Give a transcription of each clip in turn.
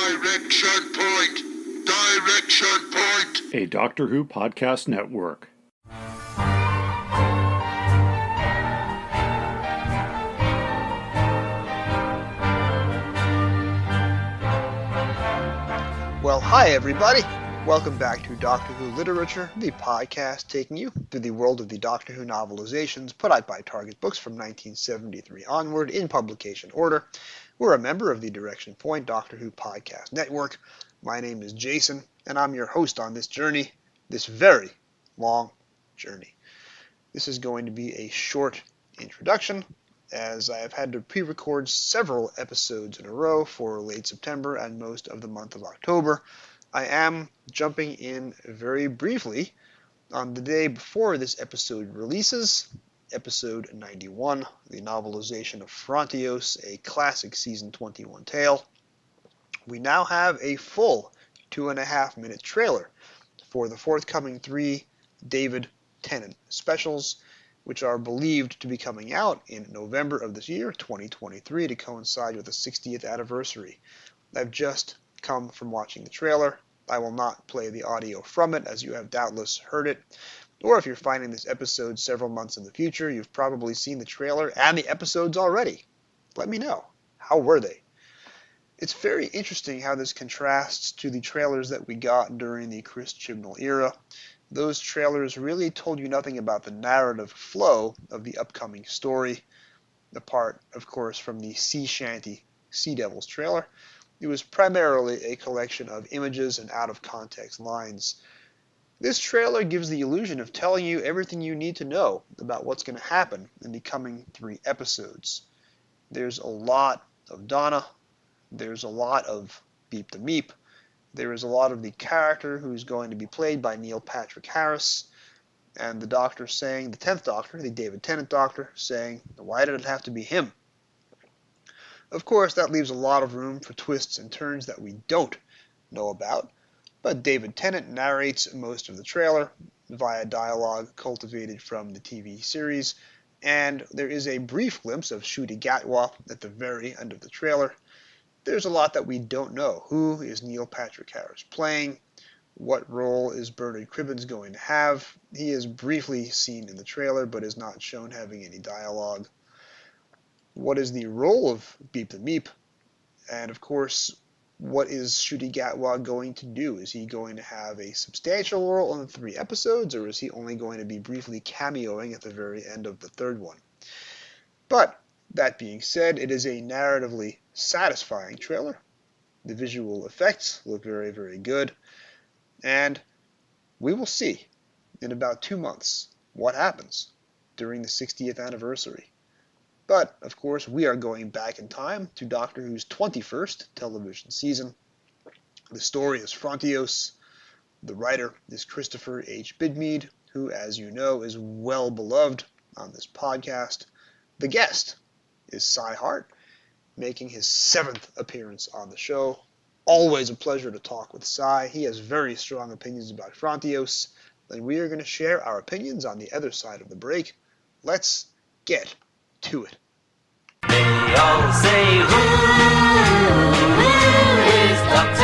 Direction point! Direction point! A Doctor Who podcast network. Well, hi everybody! Welcome back to Doctor Who Literature, the podcast taking you through the world of the Doctor Who novelizations put out by Target Books from 1973 onward in publication order. We're a member of the Direction Point Doctor Who podcast network. My name is Jason, and I'm your host on this journey, this very long journey. This is going to be a short introduction, as I have had to pre-record several episodes in a row for late September and most of the month of October. I am jumping in very briefly on the day before this episode releases, episode 91, the novelization of Frontios, a classic season 21 tale. We now have a full 2.5-minute trailer for the forthcoming 3 David Tennant specials, which are believed to be coming out in November of this year, 2023, to coincide with the 60th anniversary. I've just come from watching the trailer. I will not play the audio from it, as you have doubtless heard it. Or if you're finding this episode several months in the future, you've probably seen the trailer and the episodes already. Let me know. How were they? It's very interesting how this contrasts to the trailers that we got during the Chris Chibnall era. Those trailers really told you nothing about the narrative flow of the upcoming story, apart, of course, from the Sea Shanty Sea Devils trailer. It was primarily a collection of images and out-of-context lines. This trailer gives the illusion of telling you everything you need to know about what's going to happen in the coming 3 episodes. There's a lot of Donna. There's a lot of Beep the Meep. There is a lot of the character who's going to be played by Neil Patrick Harris, and the Doctor saying, the 10th Doctor, the David Tennant Doctor, saying, why did it have to be him? Of course, that leaves a lot of room for twists and turns that we don't know about, but David Tennant narrates most of the trailer via dialogue cultivated from the TV series, and there is a brief glimpse of Ncuti Gatwa at the very end of the trailer. There's a lot that we don't know. Who is Neil Patrick Harris playing? What role is Bernard Cribbins going to have? He is briefly seen in the trailer, but is not shown having any dialogue. What is the role of Beep the Meep? And of course, what is Ncuti Gatwa going to do? Is he going to have a substantial role in the 3 episodes, or is he only going to be briefly cameoing at the very end of the 3rd one? But, that being said, it is a narratively satisfying trailer. The visual effects look very, very good. And we will see in about 2 months what happens during the 60th anniversary. But, of course, we are going back in time to Doctor Who's 21st television season. The story is Frontios. The writer is Christopher H. Bidmead, who, as you know, is well beloved on this podcast. The guest is Si Hart, making his 7th appearance on the show. Always a pleasure to talk with Si. He has very strong opinions about Frontios, and we are going to share our opinions on the other side of the break. Let's get to it. They all say, who is Doctor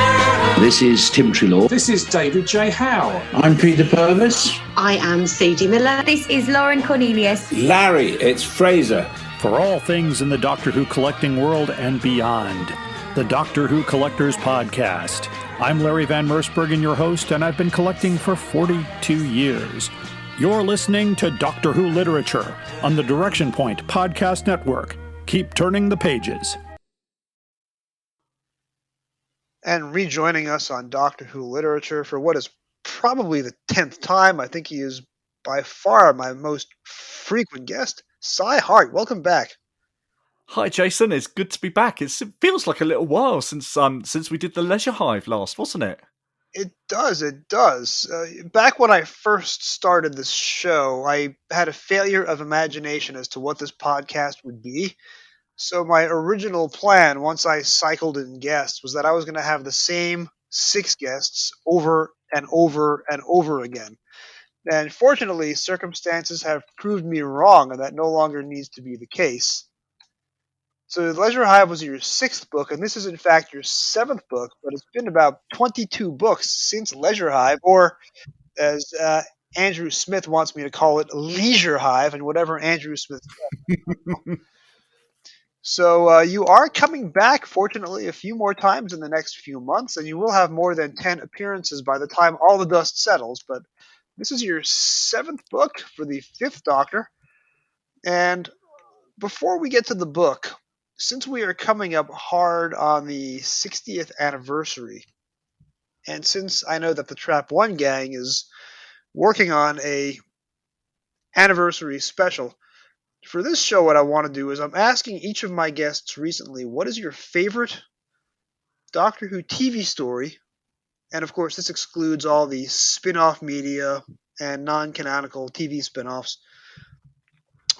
Who? This is Tim Trelaw. This is David J. Howe. I'm Peter Purvis. I am Sadie Miller. This is Lauren Cornelius. Larry, it's Fraser. For all things in the Doctor Who collecting world and beyond, the Doctor Who Collectors Podcast. I'm Larry Van Mersbergen, your host, and I've been collecting for 42 years. You're listening to Doctor Who Literature on the Direction Point Podcast Network. Keep turning the pages. And rejoining us on Doctor Who Literature for what is probably the 10th time, I think he is by far my most frequent guest, Si Hart. Welcome back. Hi, Jason. It's good to be back. It feels like a little while since we did the Leisure Hive last, wasn't it? It does. Back when I first started this show, I had a failure of imagination as to what this podcast would be. So my original plan, once I cycled in guests, was that I was going to have the same 6 guests over and over and over again. And fortunately, circumstances have proved me wrong, and that no longer needs to be the case. So Leisure Hive was your 6th book, and this is in fact your 7th book, but it's been about 22 books since Leisure Hive, or as Andrew Smith wants me to call it, Leisure Hive, and whatever Andrew Smith. So you are coming back, fortunately, a few more times in the next few months, and you will have more than 10 appearances by the time all the dust settles. But this is your 7th book for the 5th Doctor. And before we get to the book, since we are coming up hard on the 60th anniversary, and since I know that the Trap One gang is working on a anniversary special, for this show what I want to do is I'm asking each of my guests recently, what is your favorite Doctor Who TV story? And of course, this excludes all the spin-off media and non-canonical TV spin-offs.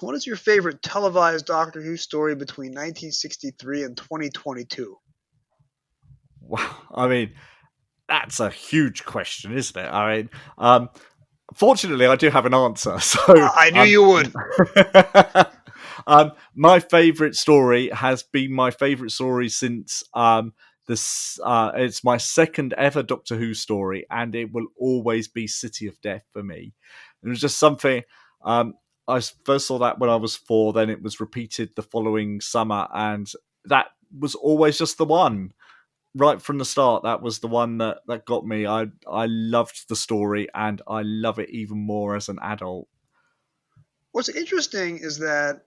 What is your favorite televised Doctor Who story between 1963 and 2022? Wow, I mean, that's a huge question, isn't it? I mean, fortunately, I do have an answer. So I knew you would. My favourite story has been my favourite story since this. It's my second ever Doctor Who story, and it will always be City of Death for me. It was just something. I first saw that when I was 4. Then it was repeated the following summer, and that was always just the one. Right from the start, that was the one that got me. I loved the story, and I love it even more as an adult. What's interesting is that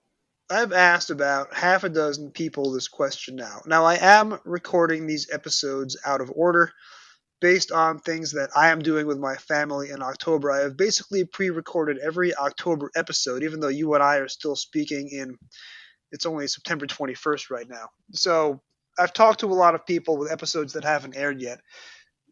I've asked about half a dozen people this question now. Now, I am recording these episodes out of order based on things that I am doing with my family in October. I have basically pre-recorded every October episode, even though you and I are still speaking in, it's only September 21st right now. So I've talked to a lot of people with episodes that haven't aired yet.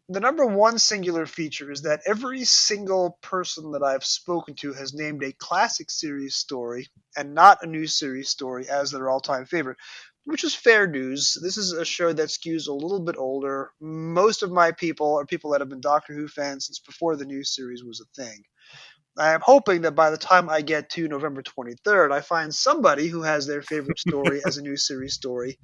The number one singular feature is that every single person that I've spoken to has named a classic series story and not a new series story as their all-time favorite, which is fair news. This is a show that skews a little bit older. Most of my people are people that have been Doctor Who fans since before the new series was a thing. I am hoping that by the time I get to November 23rd, I find somebody who has their favorite story as a new series story.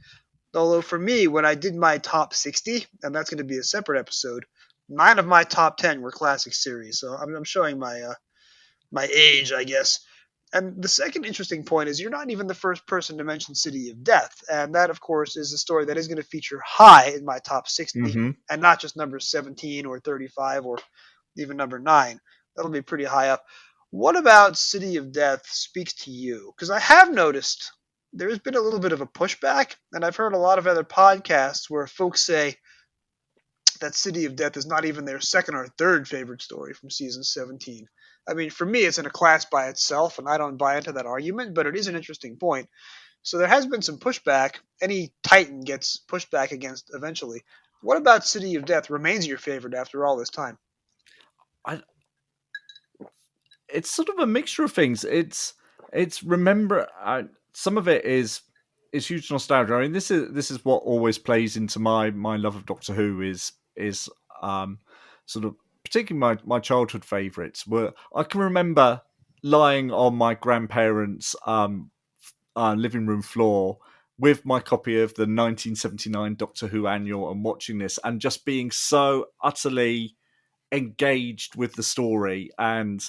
Although for me, when I did my top 60, and that's going to be a separate episode, 9 of my top 10 were classic series. So I'm showing my age, I guess. And the second interesting point is you're not even the first person to mention City of Death. And that, of course, is a story that is going to feature high in my top 60, and not just number 17 or 35 or even number 9. That'll be pretty high up. What about City of Death speaks to you? Because I have noticed there's been a little bit of a pushback, and I've heard a lot of other podcasts where folks say that City of Death is not even their second or third favorite story from season 17. I mean, for me, it's in a class by itself, and I don't buy into that argument, but it is an interesting point. So there has been some pushback. Any Titan gets pushed back against eventually. What about City of Death remains your favorite after all this time? It's sort of a mixture of things. It's remember some of it is huge nostalgia. I mean, this is what always plays into my love of Doctor Who is sort of particularly my childhood favourites. Were I can remember lying on my grandparents' living room floor with my copy of the 1979 Doctor Who annual and watching this and just being so utterly engaged with the story. And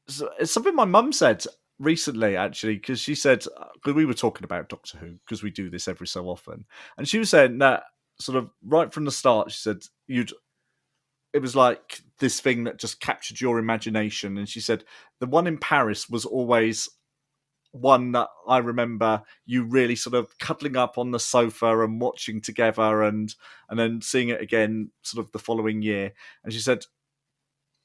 so it's something my mum said recently, actually, because she said, because we were talking about Doctor Who, because we do this every so often, and she was saying that sort of right from the start, she said it was like this thing that just captured your imagination. And she said the one in Paris was always one that I remember you really sort of cuddling up on the sofa and watching together, and then seeing it again sort of the following year. And she said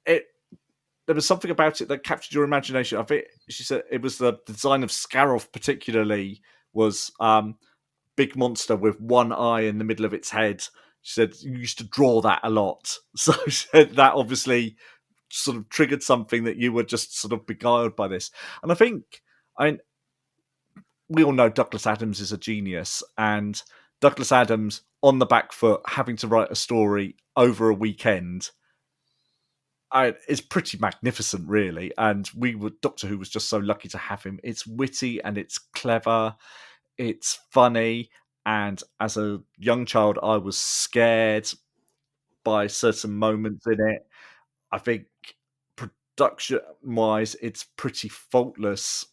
there was something about it that captured your imagination. I think she said it was the design of Scarif, particularly, was big monster with one eye in the middle of its head. She said you used to draw that a lot. So she said that obviously sort of triggered something that you were just sort of beguiled by this. And I think, we all know Douglas Adams is a genius, and Douglas Adams on the back foot having to write a story over a weekend It's pretty magnificent, really. And Doctor Who was just so lucky to have him. It's witty and it's clever, it's funny. And as a young child, I was scared by certain moments in it. I think production-wise, it's pretty faultless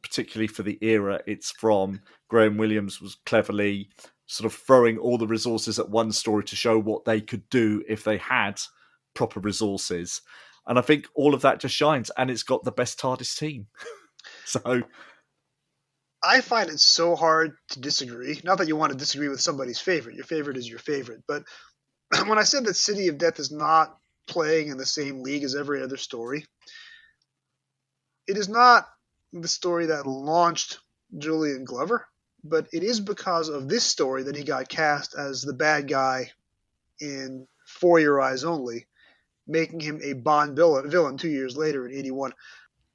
particularly for the era it's from. Graham Williams was cleverly sort of throwing all the resources at one story to show what they could do if they had proper resources. And I think all of that just shines, and it's got the best TARDIS team. So I find it so hard to disagree. Not that you want to disagree with somebody's favorite. Your favorite is your favorite. But when I said that City of Death is not playing in the same league as every other story, it is not the story that launched Julian Glover, but it is because of this story that he got cast as the bad guy in For Your Eyes Only, making him a Bond villain 2 years later in 81.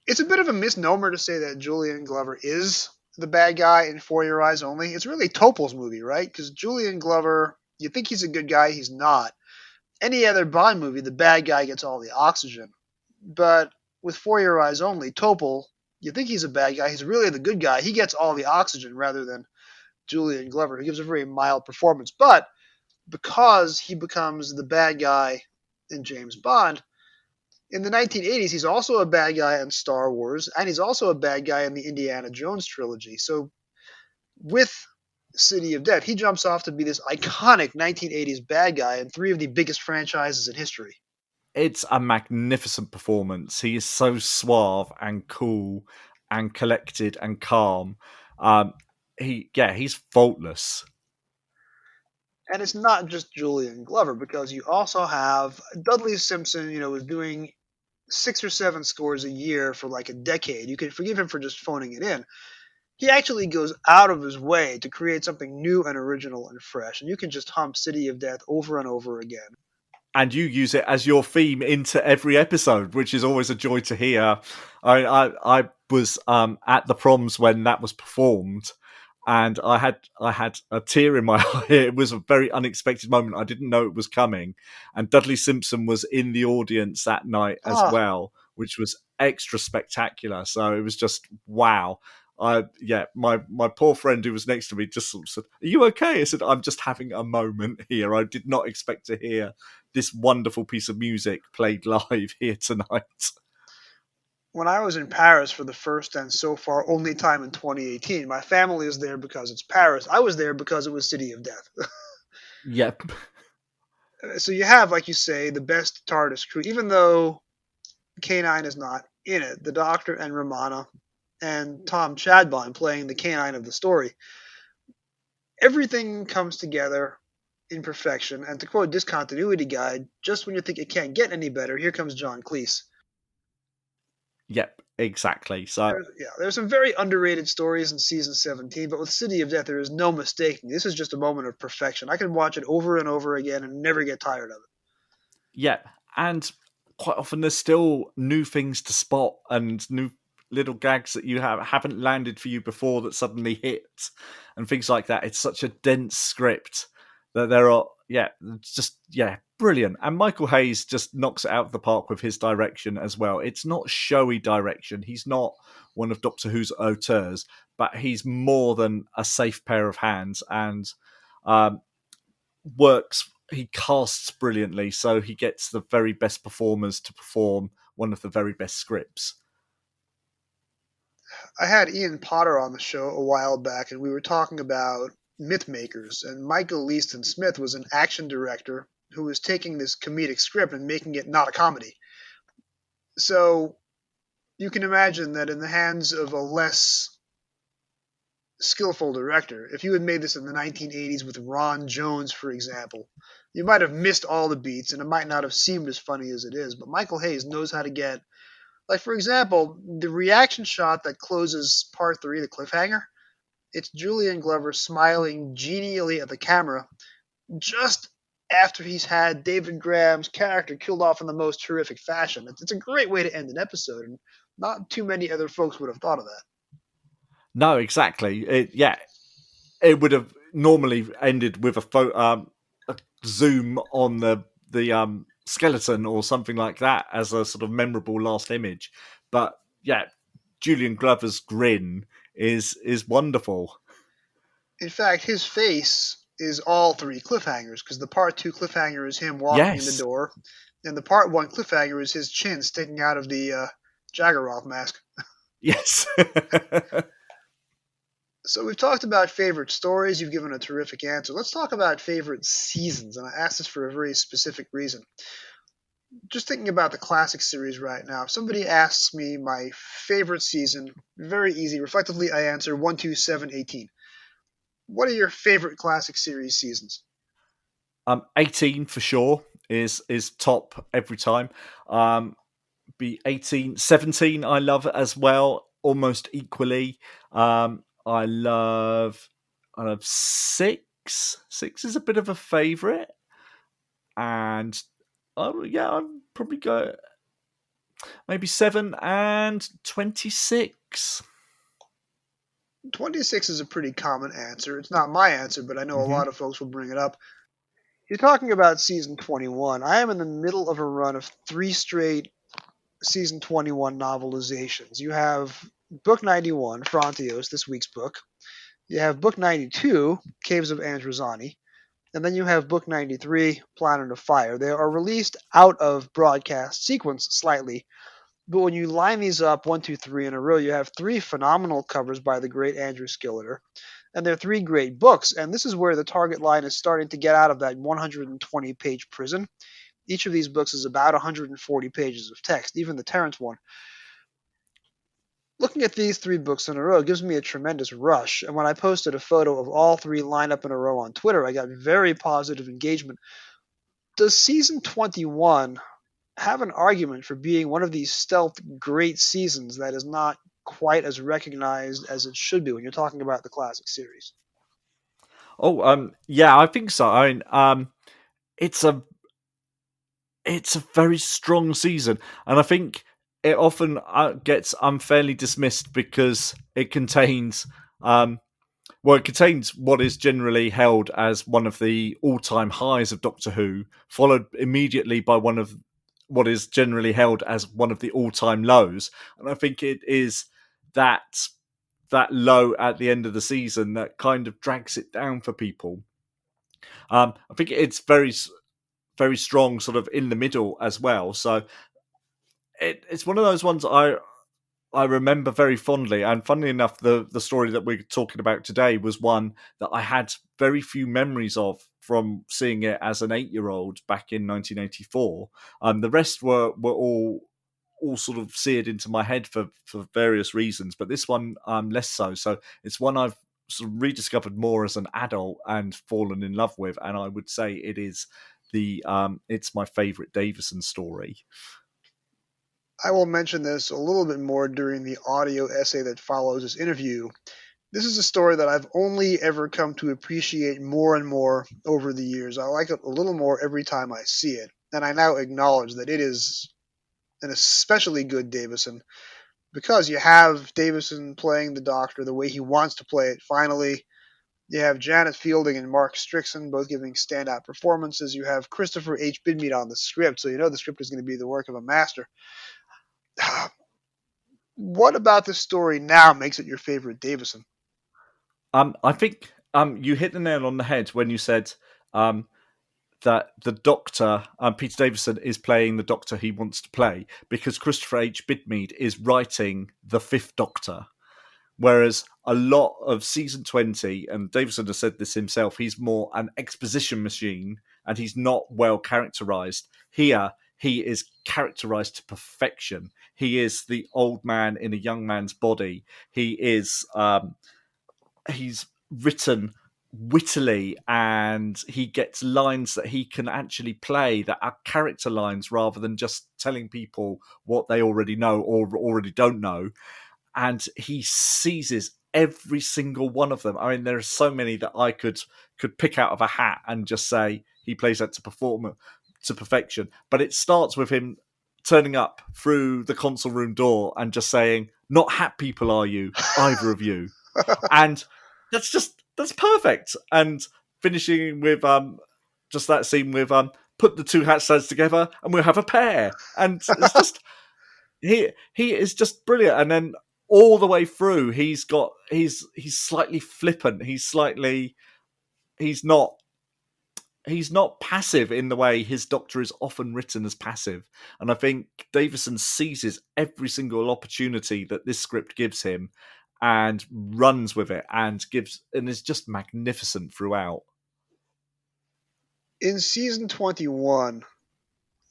It's a bit of a misnomer to say that Julian Glover is the bad guy in For Your Eyes Only. It's really Topol's movie, right? Because Julian Glover, you think he's a good guy, he's not. Any other Bond movie, the bad guy gets all the oxygen. But with For Your Eyes Only, Topol, you think he's a bad guy, he's really the good guy. He gets all the oxygen rather than Julian Glover, who gives a very mild performance. But because he becomes the bad guy in James Bond, in the 1980s, he's also a bad guy in Star Wars, and he's also a bad guy in the Indiana Jones trilogy. So with City of Death, he jumps off to be this iconic 1980s bad guy in three of the biggest franchises in history. It's a magnificent performance. He is so suave and cool and collected and calm. He's faultless. And it's not just Julian Glover, because you also have Dudley Simpson, was doing 6 or 7 scores a year for like a decade. You can forgive him for just phoning it in. He actually goes out of his way to create something new and original and fresh. And you can just hum City of Death over and over again. And you use it as your theme into every episode, which is always a joy to hear. I was at the proms when that was performed, and I had a tear in my eye. It was a very unexpected moment. I didn't know it was coming. And Dudley Simpson was in the audience that night as well, which was extra spectacular. So it was just wow. My poor friend who was next to me just sort of said, "Are you okay?" I said, "I'm just having a moment here. I did not expect to hear this wonderful piece of music played live here tonight." When I was in Paris for the first and so far only time in 2018, my family is there because it's Paris. I was there because it was City of Death. Yep. So you have, like you say, the best TARDIS crew, even though K9 is not in it. The Doctor and Romana and Tom Chadbon playing the K9 of the story. Everything comes together in perfection. And to quote Discontinuity Guide, just when you think it can't get any better, here comes John Cleese. Yep, exactly. So there's some very underrated stories in season 17, but with City of Death, there is no mistaking. This is just a moment of perfection. I can watch it over and over again and never get tired of it. Yeah, and quite often there's still new things to spot and new little gags that you haven't landed for you before that suddenly hit and things like that. It's such a dense script that there are, brilliant. And Michael Hayes just knocks it out of the park with his direction as well. It's not showy direction. He's not one of Doctor Who's auteurs, but he's more than a safe pair of hands and works. He casts brilliantly, so he gets the very best performers to perform one of the very best scripts. I had Ian Potter on the show a while back, and we were talking about myth makers, and Michael Leaston Smith was an action director who was taking this comedic script and making it not a comedy. So you can imagine that in the hands of a less skillful director, if you had made this in the 1980s with Ron Jones, for example, you might have missed all the beats and it might not have seemed as funny as it is. But Michael Hayes knows how to get, like, for example, the reaction shot that closes part 3, the cliffhanger, it's Julian Glover smiling genially at the camera just after he's had David Graham's character killed off in the most horrific fashion. It's a great way to end an episode, and not too many other folks would have thought of that. No, exactly. It would have normally ended with a zoom on the skeleton or something like that as a sort of memorable last image. But yeah, Julian Glover's grin is wonderful. In fact, his face is all three cliffhangers, because the part 2 cliffhanger is him walking in the Yes. door, and the part 1 cliffhanger is his chin sticking out of the Jaggeroth mask. Yes. So we've talked about favorite stories. You've given a terrific answer. Let's talk about favorite seasons, and I asked this for a very specific reason. Just thinking about the classic series right now, if somebody asks me my favorite season, very easy. Reflectively, I answer 1, 2, 7, 18. What are your favorite classic series seasons? 18 for sure is top every time. Be 18, 17 I love as well, almost equally. I love 6. 6 is a bit of a favourite, and I'd probably go maybe 7 and 26. 26 is a pretty common answer. It's not my answer, but I know a Mm-hmm. lot of folks will bring it up. You're talking about season 21. I am in the middle of a run of 3 straight season 21 novelizations. You have book 91, Frontios, this week's book. You have book 92, Caves of Androzani. And then you have book 93, Planet of Fire. They are released out of broadcast sequence slightly, but when you line these up 1, 2, 3 in a row, you have 3 phenomenal covers by the great Andrew Skilleter, and they're 3 great books. And this is where the target line is starting to get out of that 120-page prison. Each of these books is about 140 pages of text, even the Terrence one. Looking at these 3 books in a row gives me a tremendous rush, and when I posted a photo of all 3 lined up in a row on Twitter, I got very positive engagement. Does season 21 have an argument for being one of these stealth great seasons that is not quite as recognized as it should be when you're talking about the classic series? Yeah, I think so. I mean, it's a very strong season, and I think it often gets unfairly dismissed because it contains it contains what is generally held as one of the all-time highs of Doctor Who, followed immediately by one of what is generally held as one of the all-time lows. And I think it is that low at the end of the season that kind of drags it down for people. I think it's very, very strong, sort of in the middle as well. So it's one of those ones I remember very fondly. And funnily enough, the story that we're talking about today was one that I had very few memories of from seeing it as an 8-year-old back in 1984. The rest were all sort of seared into my head for various reasons, but this one less so. So it's one I've sort of rediscovered more as an adult and fallen in love with, and I would say it is it's my favourite Davison story. I will mention this a little bit more during the audio essay that follows this interview. This is a story that I've only ever come to appreciate more and more over the years. I like it a little more every time I see it, and I now acknowledge that it is an especially good Davison, because you have Davison playing the Doctor the way he wants to play it. Finally, you have Janet Fielding and Mark Strickson both giving standout performances. You have Christopher H. Bidmead on the script, so you know the script is going to be the work of a master. What about this story now makes it your favorite Davison? I think you hit the nail on the head when you said that the Doctor, Peter Davison, is playing the Doctor he wants to play, because Christopher H. Bidmead is writing the 5th Doctor. Whereas a lot of season 20, and Davison has said this himself, he's more an exposition machine and he's not well characterized. Here, he is characterized to perfection. He is the old man in a young man's body. He is, he's written wittily, and he gets lines that he can actually play that are character lines rather than just telling people what they already know or already don't know. And he seizes every single one of them. I mean, there are so many that I could pick out of a hat and just say he plays that to perfection. But it starts with him turning up through the console room door and just saying, "Not hat people, are you? Either of you?" And that's perfect. And finishing with just that scene with put the two hat stands together and we'll have a pair. And it's just he is just brilliant. And then all the way through, he's slightly flippant. He's not passive in the way his Doctor is often written as passive. And I think Davison seizes every single opportunity that this script gives him and runs with it and is just magnificent throughout. In season 21,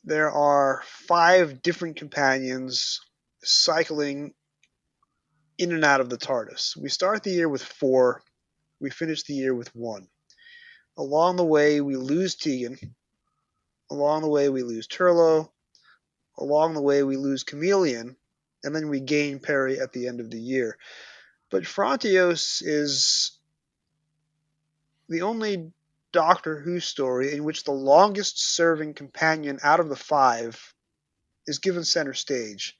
there are 5 different companions cycling in and out of the TARDIS. We start the year with 4. We finish the year with 1. Along the way, we lose Tegan. Along the way, we lose Turlo. Along the way, we lose Chameleon. And then we gain Perry at the end of the year. But Frontios is the only Doctor Who story in which the longest serving companion out of the 5 is given center stage.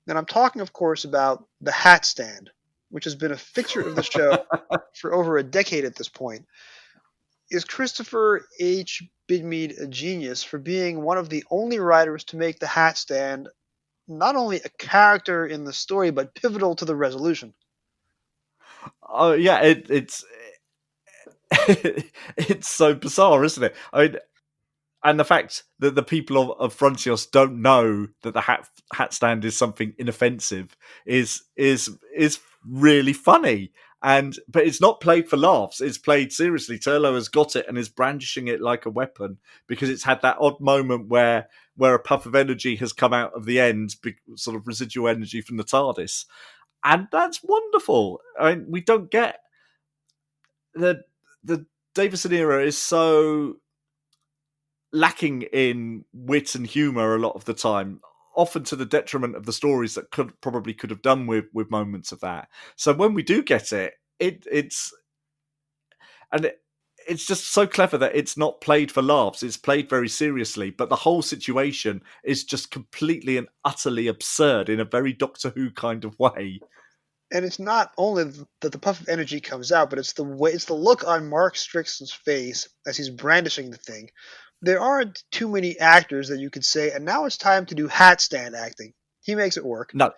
And I'm talking, of course, about the Hat Stand, which has been a fixture of the show for over a decade at this point. Is Christopher H. Bidmead a genius for being one of the only writers to make the Hat Stand not only a character in the story, but pivotal to the resolution? Oh yeah, it's it's so bizarre, isn't it? I mean, and the fact that the people of Frontios don't know that the hat stand is something inoffensive is really funny. But it's not played for laughs. It's played seriously. Turlo has got it and is brandishing it like a weapon because it's had that odd moment where a puff of energy has come out of the end, sort of residual energy from the TARDIS. And that's wonderful. I mean, we don't get the Davison era is so lacking in wit and humor a lot of the time, often to the detriment of the stories that could have done with moments of that. So when we do get it, it's just so clever that it's not played for laughs. It's played very seriously, but the whole situation is just completely and utterly absurd in a very Doctor Who kind of way. And it's not only that the puff of energy comes out, but it's the look on Mark Strickson's face as he's brandishing the thing. There aren't too many actors that you could say, and now it's time to do hat stand acting. He makes it work. No.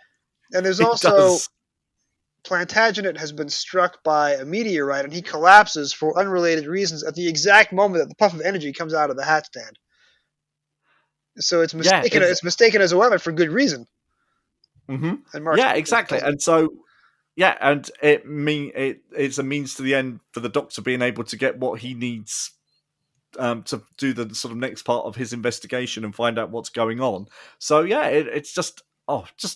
And there's also Plantagenet has been struck by a meteorite, and he collapses for unrelated reasons at the exact moment that the puff of energy comes out of the hat stand. So it's mistaken. It's mistaken as a weapon for good reason. Mm-hmm. Yeah, exactly. And so, yeah, and it's a means to the end for the Doctor being able to get what he needs to do the sort of next part of his investigation and find out what's going on. So yeah, it's just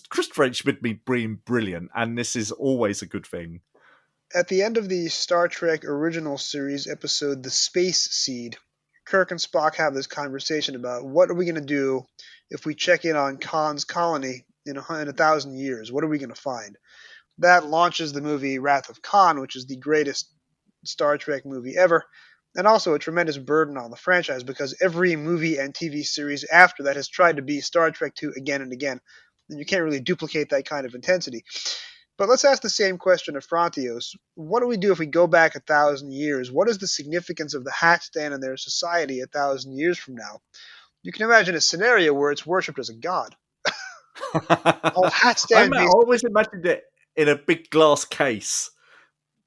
Christopher H. Bidmead being brilliant, and this is always a good thing. At the end of the Star Trek original series episode, The Space Seed, Kirk and Spock have this conversation about what are we going to do if we check in on Khan's colony in 1,000 years? What are we going to find? That launches the movie Wrath of Khan, which is the greatest Star Trek movie ever, and also a tremendous burden on the franchise because every movie and TV series after that has tried to be Star Trek 2 again and again, and you can't really duplicate that kind of intensity. But let's ask the same question of Frontios. What do we do if we go back 1,000 years? What is the significance of the hat stand in their society 1,000 years from now? You can imagine a scenario where it's worshipped as a god. Hat stand. I always imagined it in a big glass case,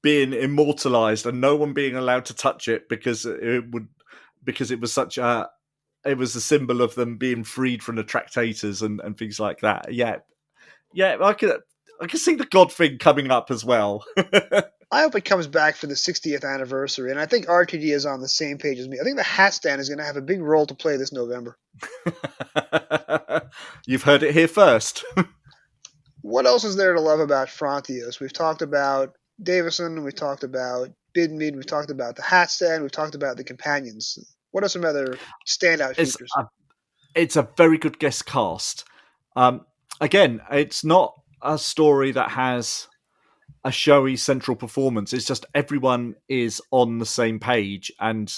being immortalized and no one being allowed to touch it because it was a symbol of them being freed from the tractators and things like that. Yeah, I can see the God thing coming up as well. I hope it comes back for the 60th anniversary, and I think RTD is on the same page as me. I think the hat stand is going to have a big role to play this November. You've heard it here first. What else is there to love about Frontios? We've talked about Davison, we've talked about Bidmead, we've talked about the hat stand, we've talked about the companions. What are some other standout features? It's a very good guest cast. Again, it's not a story that has a showy central performance. It's just everyone is on the same page and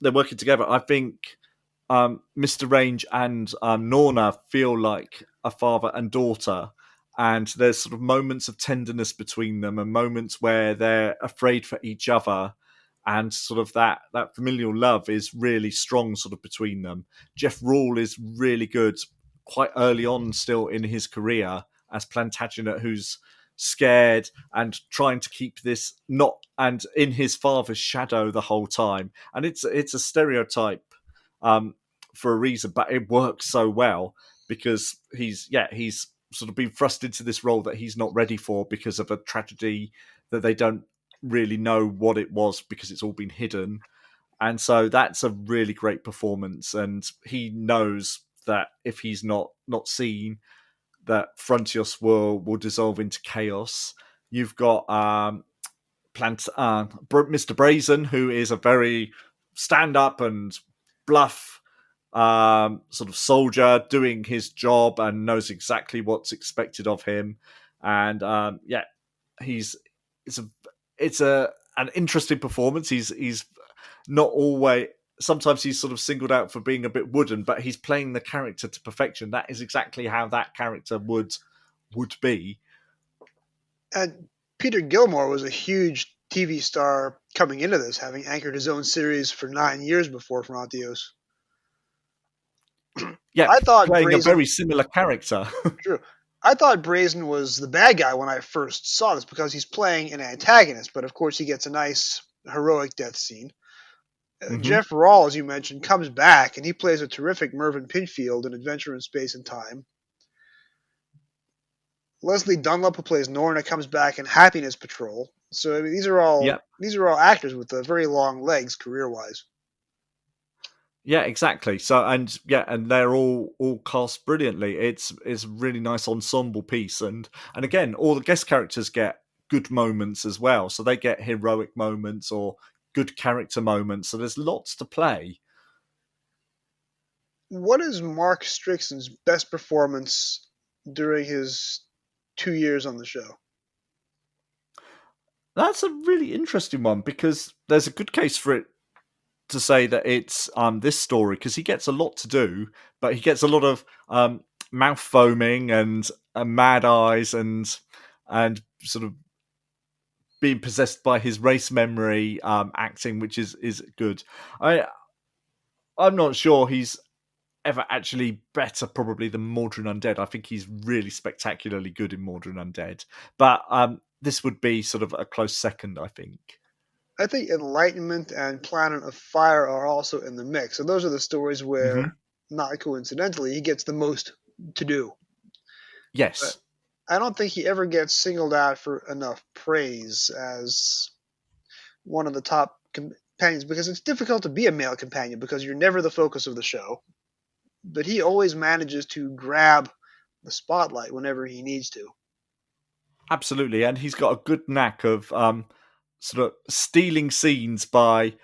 they're working together. I think Mr. Range and Norna feel like a father and daughter, and there's sort of moments of tenderness between them and moments where they're afraid for each other, and sort of that familial love is really strong sort of between them. Jeff Rawle is really good quite early on still in his career as Plantagenet, who's scared and trying to keep this not and in his father's shadow the whole time. And it's a stereotype for a reason, but it works so well because he's sort of been thrust into this role that he's not ready for because of a tragedy that they don't really know what it was because it's all been hidden. And so that's a really great performance, and he knows that if he's not seen, that Frontios will dissolve into chaos. You've got Mr. Brazen, who is a very stand-up and bluff sort of soldier doing his job and knows exactly what's expected of him. And it's an interesting performance. He's not always. Sometimes he's sort of singled out for being a bit wooden, but he's playing the character to perfection. That is exactly how that character would be. And Peter Gilmore was a huge TV star coming into this, having anchored his own series for 9 years before Frontios. Yeah, I thought playing a very similar character. True. I thought Brazen was the bad guy when I first saw this because he's playing an antagonist, but of course he gets a nice heroic death scene. Jeff Rawle, as you mentioned, comes back, and he plays a terrific Mervyn Pinfield in Adventure in Space and Time. Leslie Dunlop, who plays Norna, comes back in Happiness Patrol. So I mean, these are all actors with very long legs career-wise. Yeah, exactly. So and they're all cast brilliantly. It's a really nice ensemble piece, and again, all the guest characters get good moments as well. So they get heroic moments or good character moments. So there's lots to play. What is Mark Strickson's best performance during his 2 years on the show? That's a really interesting one because there's a good case for it to say that it's this story because he gets a lot to do, but he gets a lot of mouth foaming and mad eyes and sort of being possessed by his race memory acting, which is good. I'm not sure he's ever actually better probably than Mordred Undead. I think he's really spectacularly good in Mordred Undead, but this would be sort of a close second, I think. I think Enlightenment and Planet of Fire are also in the mix. So those are the stories where, not coincidentally, he gets the most to do. Yes. But I don't think he ever gets singled out for enough praise as one of the top companions because it's difficult to be a male companion because you're never the focus of the show. But he always manages to grab the spotlight whenever he needs to. Absolutely, and he's got a good knack of sort of stealing scenes by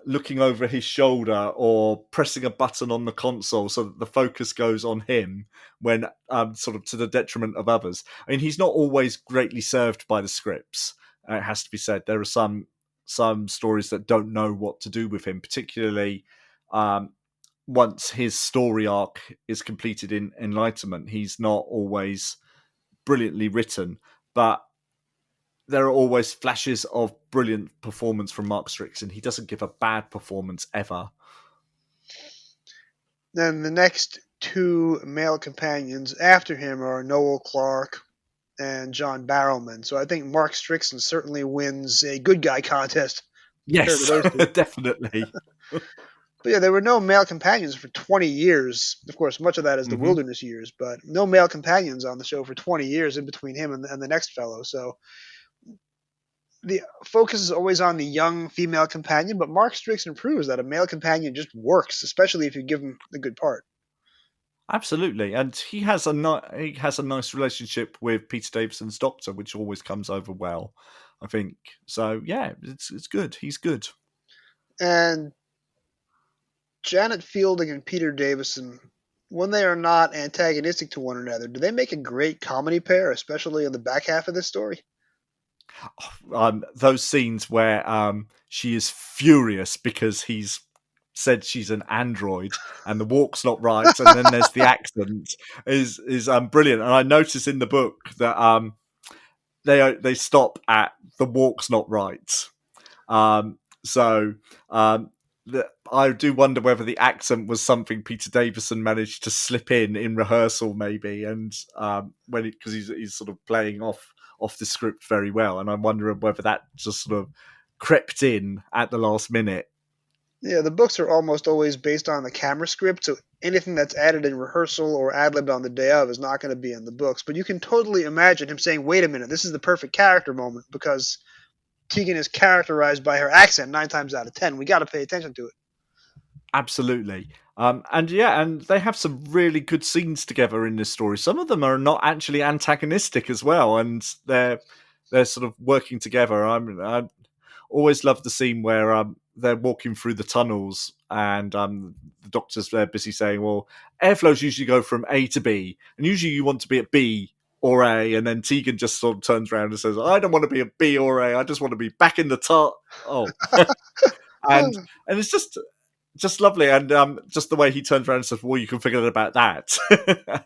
looking over his shoulder or pressing a button on the console so that the focus goes on him when sort of to the detriment of others. I mean, he's not always greatly served by the scripts. It has to be said. There are some stories that don't know what to do with him, particularly once his story arc is completed in Enlightenment. He's not always brilliantly written, but there are always flashes of brilliant performance from Mark Strickson. He doesn't give a bad performance ever. Then the next two male companions after him are Noel Clarke and John Barrowman. So I think Mark Strickson certainly wins a good guy contest. Yes, definitely. But yeah, there were no male companions for 20 years. Of course, much of that is the wilderness years, but no male companions on the show for 20 years in between him and the next fellow. So the focus is always on the young female companion, but Mark Strickson proves that a male companion just works, especially if you give him a good part. Absolutely, and he has a nice relationship with Peter Davison's Doctor, which always comes over well, I think. So yeah, it's good. He's good. And Janet Fielding and Peter Davison, when they are not antagonistic to one another, do they make a great comedy pair, especially in the back half of this story? Those scenes where she is furious because he's said she's an android and the walk's not right, and then there's the accent is brilliant. And I notice in the book that they stop at the walk's not right. So I do wonder whether the accent was something Peter Davison managed to slip in rehearsal, maybe, and because he's sort of playing off the script very well, and I'm wondering whether that just sort of crept in at the last minute. Yeah, the books are almost always based on the camera script, so anything that's added in rehearsal or ad-libbed on the day of is not going to be in the books. But you can totally imagine him saying, wait a minute, this is the perfect character moment, because Tegan is characterized by her accent 9 times out of 10. We got to pay attention to it. Absolutely. And they have some really good scenes together in this story. Some of them are not actually antagonistic as well, and they're sort of working together. I always love the scene where they're walking through the tunnels, and the doctor's there busy saying, well, airflows usually go from A to B, and usually you want to be at B or A, and then Tegan just sort of turns around and says, I don't want to be at B or A, I just want to be back in the and it's just lovely, and just the way he turns around and says, well, you can forget about that.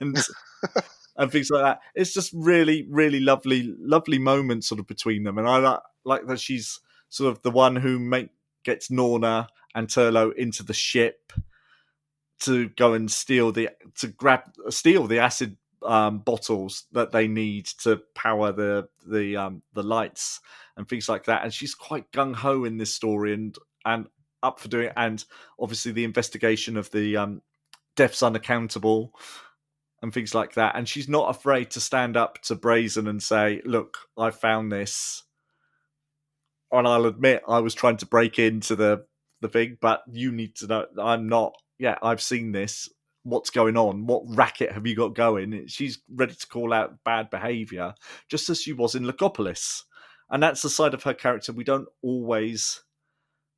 and things like that. It's just really, really lovely moments sort of between them, and I like that she's sort of the one who gets Norna and Turlo into the ship to go and steal the acid bottles that they need to power the lights and things like that. And she's quite gung ho in this story and up for doing it. And obviously the investigation of the deaths unaccountable and things like that. And she's not afraid to stand up to Brazen and say, look, I found this. And I'll admit I was trying to break into the thing, but you need to know I'm not. Yeah, I've seen this. What's going on? What racket have you got going? She's ready to call out bad behaviour, just as she was in Legopolis. And that's the side of her character we don't always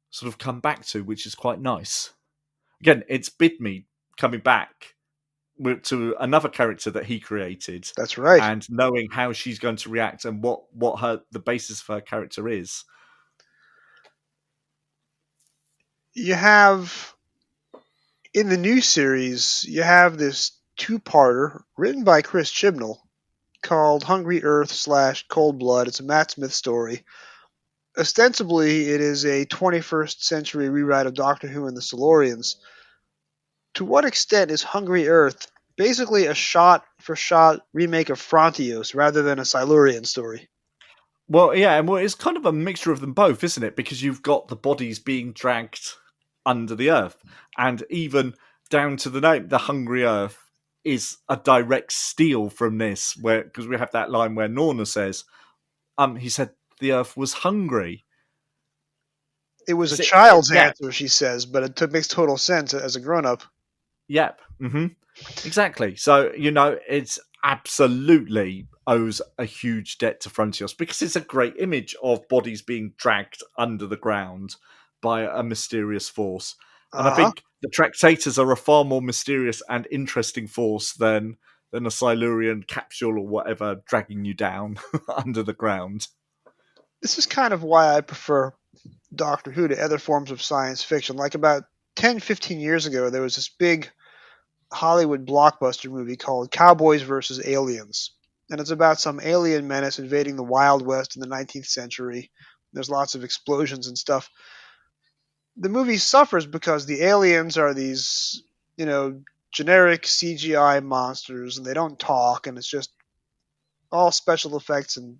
sort of come back to, which is quite nice. Again, it's Bidmead coming back to another character that he created. That's right. And knowing how she's going to react and what the basis of her character is. You have, in the new series, you have this 2-parter written by Chris Chibnall called Hungry Earth / Cold Blood. It's a Matt Smith story. Ostensibly, it is a 21st century rewrite of Doctor Who and the Silurians. To what extent is Hungry Earth basically a shot-for-shot remake of Frontios rather than a Silurian story? Well, yeah, and it's kind of a mixture of them both, isn't it? Because you've got the bodies being dragged under the earth, and even down to the name, the Hungry Earth is a direct steal from this, because we have that line where Norna says, he said the earth was hungry. It was a child's answer, she says, but it makes total sense as a grown-up. Yep. Mm-hmm. Exactly. So, it's absolutely owes a huge debt to Frontios, because it's a great image of bodies being dragged under the ground by a mysterious force. And I think the Tractators are a far more mysterious and interesting force than a Silurian capsule or whatever dragging you down under the ground. This is kind of why I prefer Doctor Who to other forms of science fiction. Like about 10, 15 years ago, there was this big Hollywood blockbuster movie called Cowboys vs. Aliens. And it's about some alien menace invading the Wild West in the 19th century. There's lots of explosions and stuff. The movie suffers because the aliens are these, generic CGI monsters, and they don't talk, and it's just all special effects and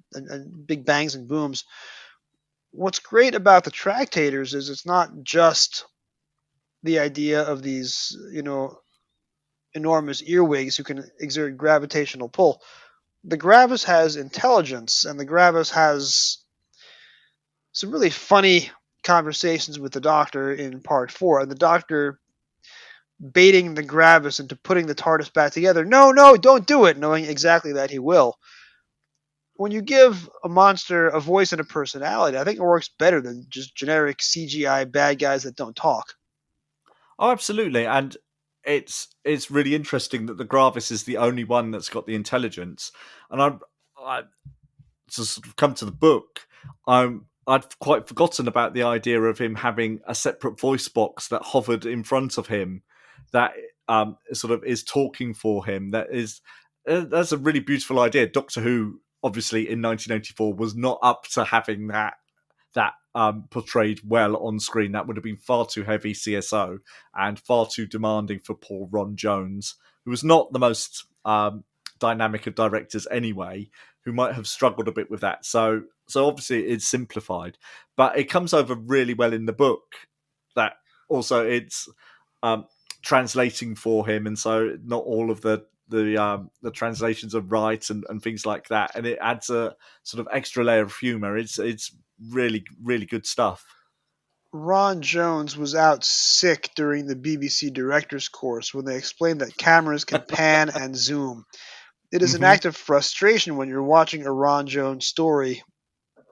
big bangs and booms. What's great about the Tractators is it's not just the idea of these, enormous earwigs who can exert gravitational pull. The Gravis has intelligence, and the Gravis has some really funny conversations with the Doctor in Part 4, and the Doctor baiting the Gravis into putting the TARDIS back together. No, don't do it, knowing exactly that he will. When you give a monster a voice and a personality, I think it works better than just generic CGI bad guys that don't talk. Oh, absolutely. And it's really interesting that the Gravis is the only one that's got the intelligence. And I to sort of come to the book, I'd quite forgotten about the idea of him having a separate voice box that hovered in front of him that sort of is talking for him. That's a really beautiful idea. Doctor Who, obviously, in 1984 was not up to having that portrayed well on screen. That would have been far too heavy CSO and far too demanding for poor Ron Jones, who was not the most dynamic of directors anyway, who might have struggled a bit with that. So obviously it's simplified, but it comes over really well in the book. That also it's translating for him, and so not all of the translations are right and things like that, and it adds a sort of extra layer of humor. It's really, really good stuff. Ron Jones was out sick during the BBC director's course when they explained that cameras can pan and zoom. It is an act of frustration when you're watching a Ron Jones story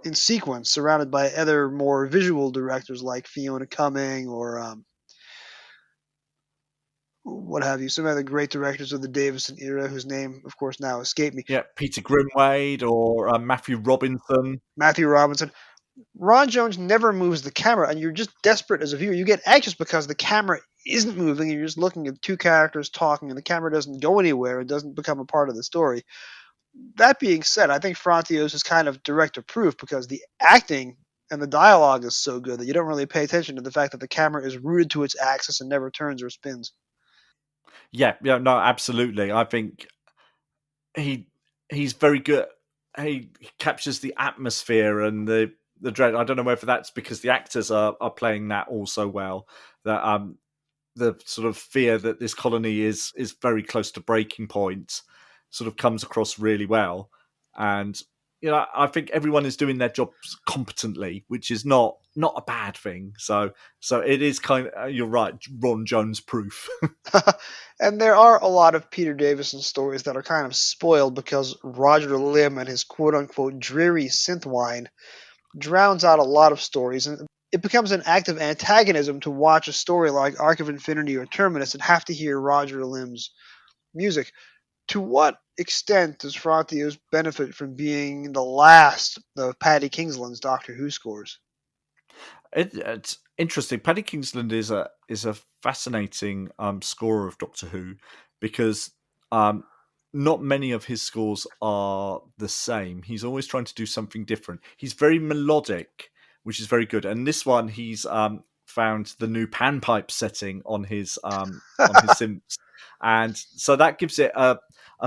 in sequence, surrounded by other more visual directors like Fiona Cumming or what have you, some other great directors of the Davison era whose name, of course, now escaped me. Yeah, Peter Grimwade or Matthew Robinson. Matthew Robinson. Ron Jones never moves the camera, and you're just desperate as a viewer. You get anxious because the camera isn't moving, and you're just looking at two characters talking, and the camera doesn't go anywhere. It doesn't become a part of the story. That being said, I think Frontios is kind of director proof because the acting and the dialogue is so good that you don't really pay attention to the fact that the camera is rooted to its axis and never turns or spins. Yeah, no, absolutely. I think he's very good. He captures the atmosphere and the dread. I don't know whether that's because the actors are playing that also well. That the sort of fear that this colony is very close to breaking point sort of comes across really well. And I think everyone is doing their jobs competently, which is not a bad thing. So it is kind of, you're right, Ron Jones proof. And there are a lot of Peter Davison stories that are kind of spoiled because Roger Lim and his quote-unquote dreary synth whine drowns out a lot of stories, and it becomes an act of antagonism to watch a story like Arc of Infinity or Terminus and have to hear Roger Lim's music. To what extent does Frontios benefit from being the last of Paddy Kingsland's Doctor Who scores? It's interesting. Paddy Kingsland is a fascinating scorer of Doctor Who because not many of his scores are the same. He's always trying to do something different. He's very melodic, which is very good. And this one, he's found the new panpipe setting on his synths, and so that gives it a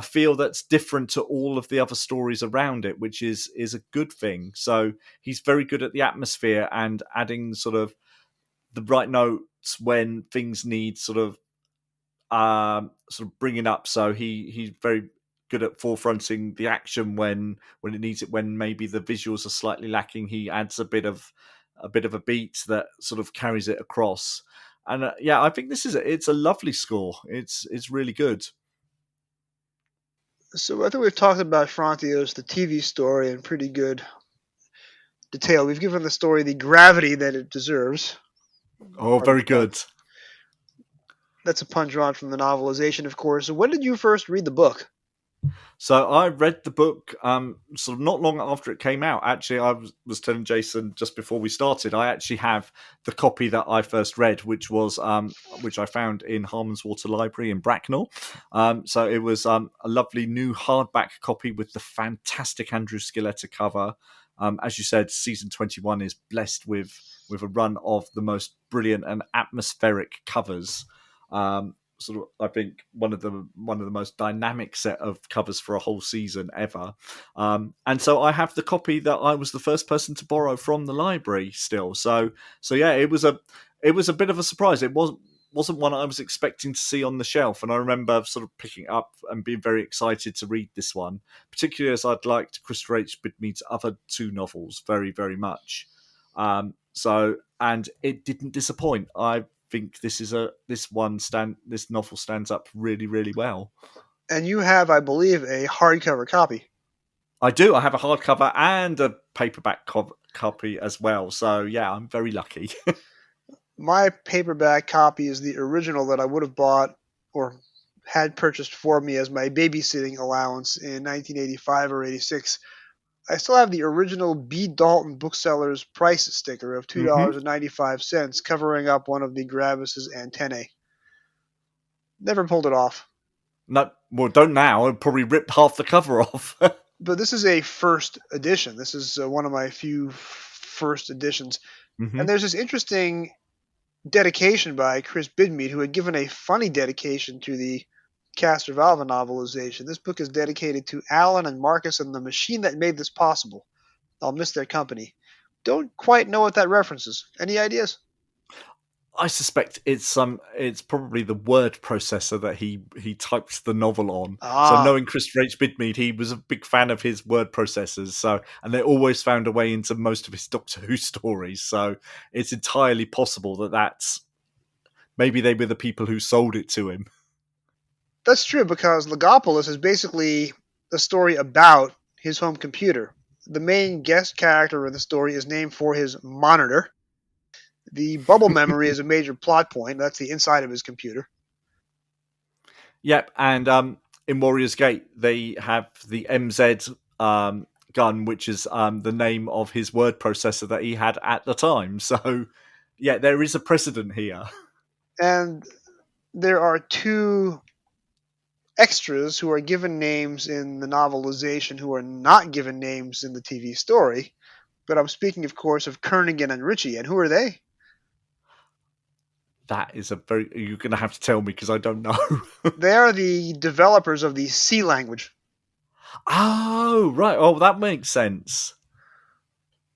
feel that's different to all of the other stories around it, which is a good thing. So he's very good at the atmosphere and adding sort of the right notes when things need sort of bringing up. So he's very good at forefronting the action when it needs it. When maybe the visuals are slightly lacking, he adds a bit of a beat that sort of carries it across. And I think it's a lovely score. It's really good. So I think we've talked about Frontios, the TV story, in pretty good detail. We've given the story the gravity that it deserves. Oh, very good. That's a pun drawn from the novelization, of course. When did you first read the book? So I read the book sort of not long after it came out. Actually, I was telling Jason just before we started, I actually have the copy that I first read, which I found in Harmon's Water Library in Bracknell. So it was a lovely new hardback copy with the fantastic Andrew Skilleter cover. As you said, season 21 is blessed with a run of the most brilliant and atmospheric covers. Sort of, I think one of the most dynamic set of covers for a whole season ever. And so I have the copy that I was the first person to borrow from the library still. So yeah, it was a bit of a surprise. It wasn't one I was expecting to see on the shelf. And I remember sort of picking it up and being very excited to read this one, particularly as I'd liked Christopher H. Bidmead's other two novels very, very much. And it didn't disappoint. I think this novel stands up really, really well. And you have, I believe, a hardcover copy. I do. I have a hardcover and a paperback copy as well. So yeah, I'm very lucky. My paperback copy is the original that I would have bought or had purchased for me as my babysitting allowance in 1985 or 86. I still have the original B. Dalton bookseller's price sticker of $2.95 covering up one of the Gravis's antennae. Never pulled it off. No, well, don't now. I'd probably rip half the cover off. But this is a first edition. This is one of my few first editions. Mm-hmm. And there's this interesting dedication by Chris Bidmead, who had given a funny dedication to the Castrovalva novelization. This book is dedicated to Alan and Marcus and the machine that made this possible. I'll miss their company. Don't quite know what that references. Any ideas? I suspect it's probably the word processor that he typed the novel on. So knowing Christopher H. Bidmead, he was a big fan of his word processors. So, and they always found a way into most of his Doctor Who stories. So it's entirely possible that that's maybe they were the people who sold it to him. That's true, because Logopolis is basically a story about his home computer. The main guest character in the story is named for his monitor. The bubble memory is a major plot point. That's the inside of his computer. Yep, and in Warrior's Gate, they have the MZ gun, which is the name of his word processor that he had at the time. So, yeah, there is a precedent here. And there are two extras who are given names in the novelization who are not given names in the TV story. But I'm speaking, of course, of Kernighan and Ritchie. And who are they? That is you're going to have to tell me because I don't know. They are the developers of the C language. Oh, right. Oh, that makes sense.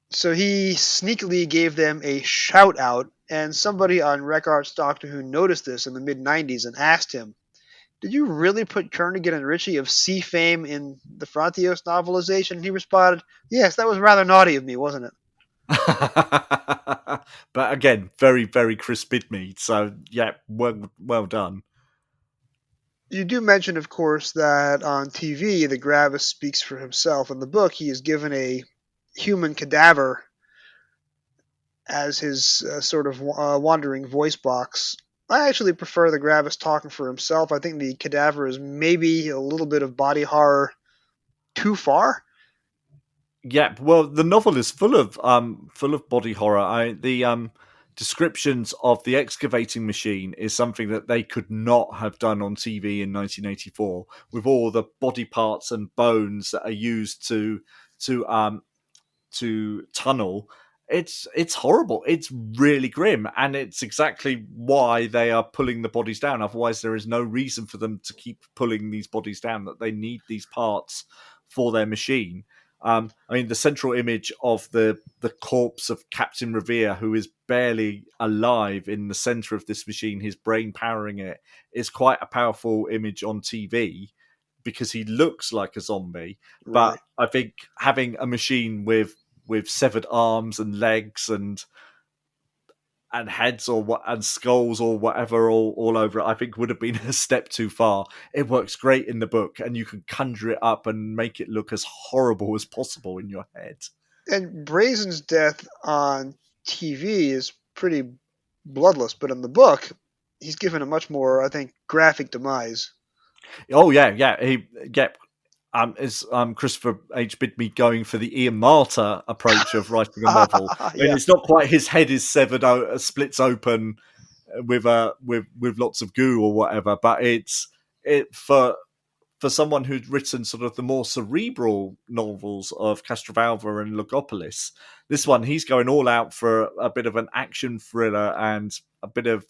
So he sneakily gave them a shout out, and somebody on Records Doctor Who noticed this in the mid-90s and asked him, "Did you really put Kernighan and Ritchie of C fame in the Frontios novelization?" And he responded, "Yes, that was rather naughty of me, wasn't it?" But again, very, very Chris Bidmead. So, yeah, well done. You do mention, of course, that on TV, the Gravis speaks for himself. In the book, he is given a human cadaver as his sort of wandering voice box. I actually prefer the Gravis talking for himself. I think the cadaver is maybe a little bit of body horror too far. Yeah, well, the novel is full of body horror. The descriptions of the excavating machine is something that they could not have done on TV in 1984, with all the body parts and bones that are used to tunnel. It's horrible. It's really grim, and it's exactly why they are pulling the bodies down. Otherwise, there is no reason for them to keep pulling these bodies down. That they need these parts for their machine. I mean, the central image of the corpse of Captain Revere, who is barely alive in the center of this machine, his brain powering it, is quite a powerful image on TV because he looks like a zombie. Right. But I think having a machine with severed arms and legs and heads and skulls or whatever all over it, I think would have been a step too far. It works great in the book, and you can conjure it up and make it look as horrible as possible in your head. And Brazen's death on TV is pretty bloodless, but in the book, he's given a much more, I think, graphic demise. Oh yeah. Is Christopher H. Bidmead going for the Ian Marter approach of writing a novel? Yeah. I mean, it's not quite his head is severed, splits open with lots of goo or whatever, but it's for someone who'd written sort of the more cerebral novels of Castrovalva and Logopolis. This one, he's going all out for a bit of an action thriller and a bit of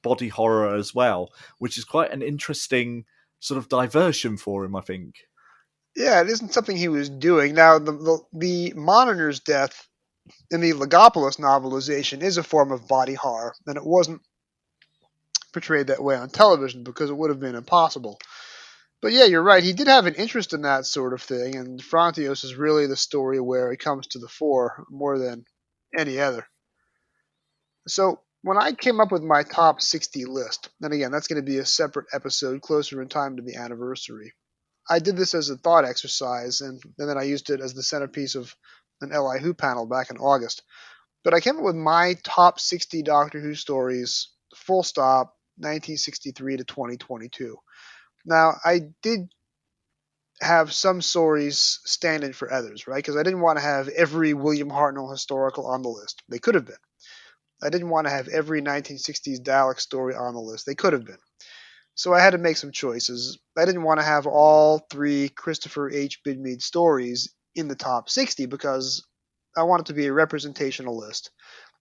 body horror as well, which is quite an interesting sort of diversion for him, I think. Yeah, it isn't something he was doing. Now, the monitor's death in the Logopolis novelization is a form of body horror, and it wasn't portrayed that way on television because it would have been impossible. But yeah, you're right. He did have an interest in that sort of thing, and Frontios is really the story where it comes to the fore more than any other. So when I came up with my top 60 list, and again, that's going to be a separate episode closer in time to the anniversary, I did this as a thought exercise, and then I used it as the centerpiece of an LI Who panel back in August. But I came up with my top 60 Doctor Who stories, full stop, 1963 to 2022. Now, I did have some stories stand in for others, right? Because I didn't want to have every William Hartnell historical on the list. They could have been. I didn't want to have every 1960s Dalek story on the list. They could have been. So I had to make some choices. I didn't want to have all three Christopher H. Bidmead stories in the top 60 because I want it to be a representational list.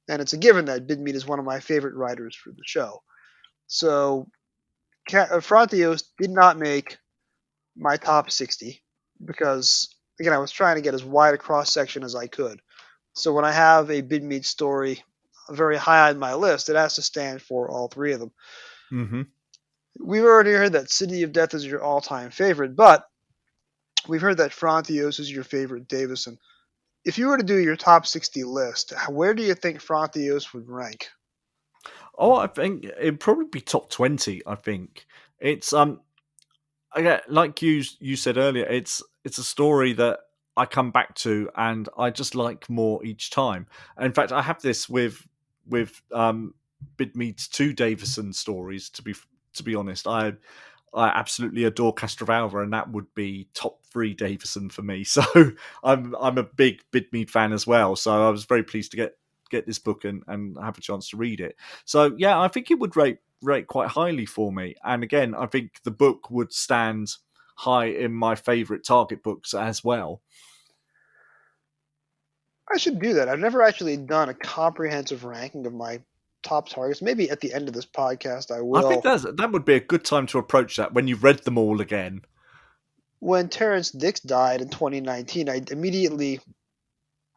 And it's a given that Bidmead is one of my favorite writers for the show. So Frontios did not make my top 60 because, again, I was trying to get as wide a cross section as I could. So when I have a Bidmead story very high on my list, it has to stand for all three of them. Mm-hmm. We've already heard that City of Death is your all-time favorite, but we've heard that Frontios is your favorite Davison. If you were to do your top 60 list, where do you think Frontios would rank? Oh, I think it'd probably be top 20. I think it's again, like you said earlier, it's a story that I come back to and I just like more each time. And in fact, I have this with Bidmead's two Davison stories. To be honest, I absolutely adore Castrovalva, and that would be top 3 Davison for me. So I'm a big Bidmead fan as well. So I was very pleased to get this book and have a chance to read it. So yeah, I think it would rate quite highly for me. And again, I think the book would stand high in my favourite Target books as well. I should do that. I've never actually done a comprehensive ranking of my top targets. Maybe at the end of this podcast I will. I think that would be a good time to approach that when you've read them all again. When Terrence Dix died in 2019, I immediately,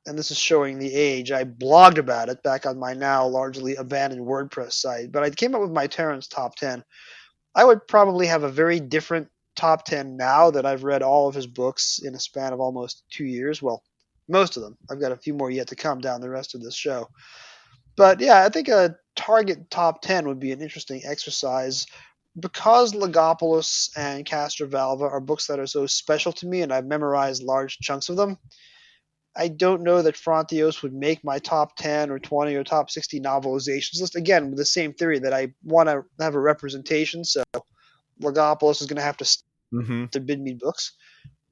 and this is showing the age, I blogged about it back on my now largely abandoned WordPress site. But I came up with my Terrence top 10. I would probably have a very different top 10 now that I've read all of his books in a span of almost 2 years. Well, most of them. I've got a few more yet to come down the rest of this show. But yeah, I think a target top 10 would be an interesting exercise. Because Logopolis and Castrovalva are books that are so special to me and I've memorized large chunks of them, I don't know that Frontios would make my top 10 or 20 or top 60 novelizations list. Again, with the same theory that I want to have a representation, so Logopolis is going to have to stick to Bidmead books.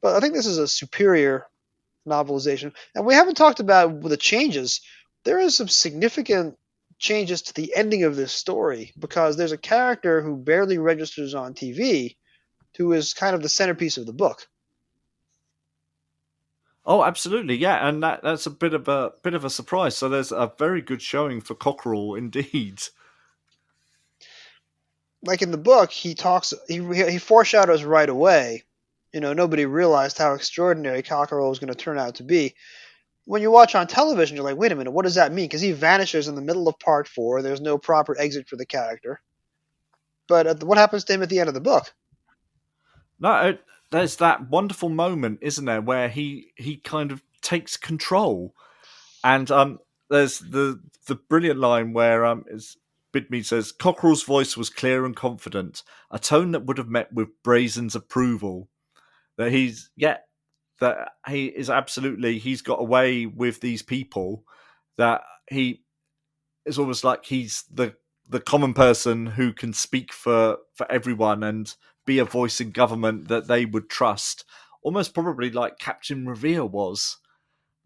But I think this is a superior novelization. And we haven't talked about the changes. There is some significant changes to the ending of this story because there's a character who barely registers on TV who is kind of the centerpiece of the book. Oh, absolutely, yeah, and that's a bit of a surprise. So there's a very good showing for Cockerell indeed. Like in the book, he foreshadows right away. Nobody realized how extraordinary Cockerell was going to turn out to be. When you watch on television, you're like, wait a minute, what does that mean? Because he vanishes in the middle of part 4. There's no proper exit for the character. But what happens to him at the end of the book? No, there's that wonderful moment, isn't there, where he kind of takes control, and there's the brilliant line where Bidmead says, "Cockerell's voice was clear and confident, a tone that would have met with Brazen's approval." That he is absolutely, he's got away with these people, that he is almost like he's the common person who can speak for everyone and be a voice in government that they would trust, almost probably like Captain Revere was.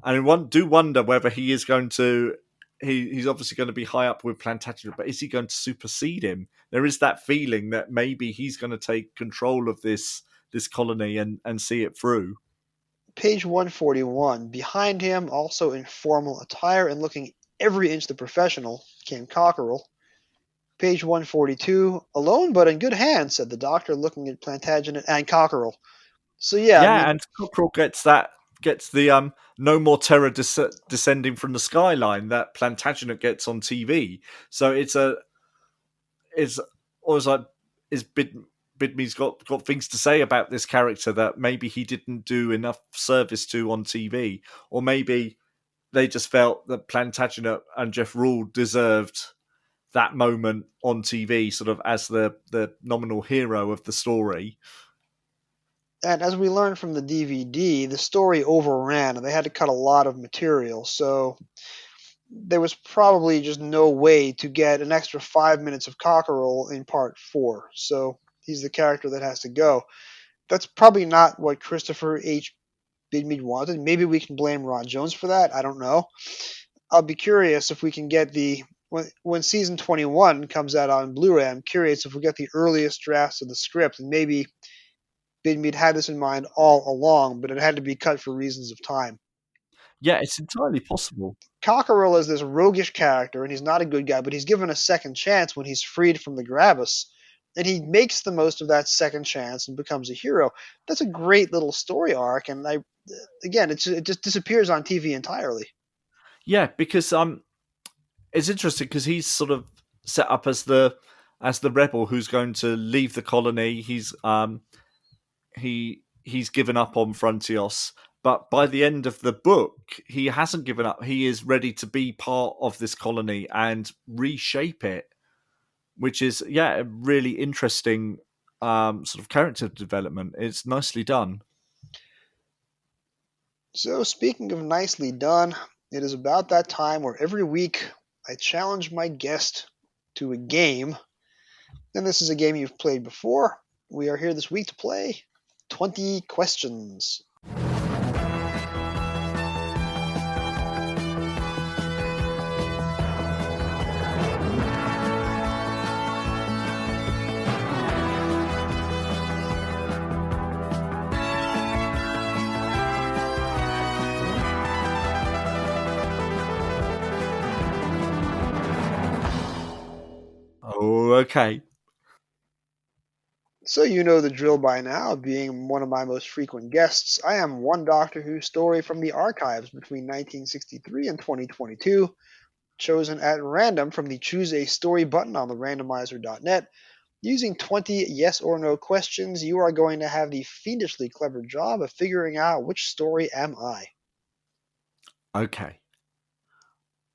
And I do wonder whether he is going to, he's obviously going to be high up with Plantagenet, but is he going to supersede him? There is that feeling that maybe he's going to take control of this colony and see it through. Page 141. Behind him, also in formal attire and looking every inch the professional, came Cockerell. Page 142. Alone but in good hands, said the doctor, looking at Plantagenet and Cockerell. So yeah, and Cockerell gets the no more terror descending from the skyline that Plantagenet gets on TV. So it's always like, Bidmead's got things to say about this character that maybe he didn't do enough service to on TV, or maybe they just felt that Plantagenet and Jeff Rule deserved that moment on TV, sort of as the nominal hero of the story. And as we learned from the DVD, the story overran and they had to cut a lot of material. So there was probably just no way to get an extra 5 minutes of Cockerell in part 4. So he's the character that has to go. That's probably not what Christopher H. Bidmead wanted. Maybe we can blame Ron Jones for that. I don't know. I'll be curious if we can get when season 21 comes out on Blu-ray, I'm curious if we get the earliest drafts of the script, and maybe Bidmead had this in mind all along, but it had to be cut for reasons of time. Yeah, it's entirely possible. Cockerel is this roguish character, and he's not a good guy, but he's given a second chance when he's freed from the Gravis. And he makes the most of that second chance and becomes a hero. That's a great little story arc, and again, it just disappears on TV entirely. Yeah, because it's interesting because he's sort of set up as the rebel who's going to leave the colony. He's given up on Frontios, but by the end of the book, he hasn't given up. He is ready to be part of this colony and reshape it, which is a really interesting sort of character development. It's nicely done. So, speaking of nicely done, it is about that time where every week I challenge my guest to a game. And this is a game you've played before. We are here this week to play 20 Questions. Oh, okay. So you know the drill by now, being one of my most frequent guests. I am one Doctor Who story from the archives between 1963 and 2022, chosen at random from the Choose a Story button on the randomizer.net. Using 20 yes or no questions, you are going to have the fiendishly clever job of figuring out which story am I. Okay.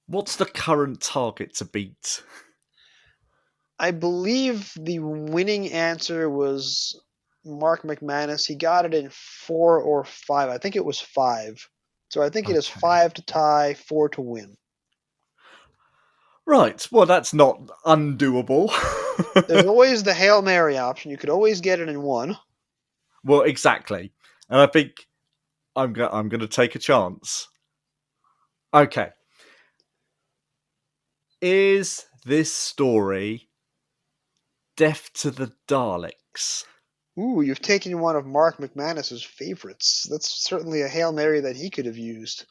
What's the current target to beat? I believe the winning answer was Mark McManus. He got it in 4 or 5. I think it was 5. So I think it is 5 to tie, 4 to win. Right. Well, that's not undoable. There's always the Hail Mary option. You could always get it in 1. Well, exactly. And I think I'm going to take a chance. Okay. Is this story Death to the Daleks? Ooh, you've taken one of Mark McManus's favorites. That's certainly a Hail Mary that he could have used.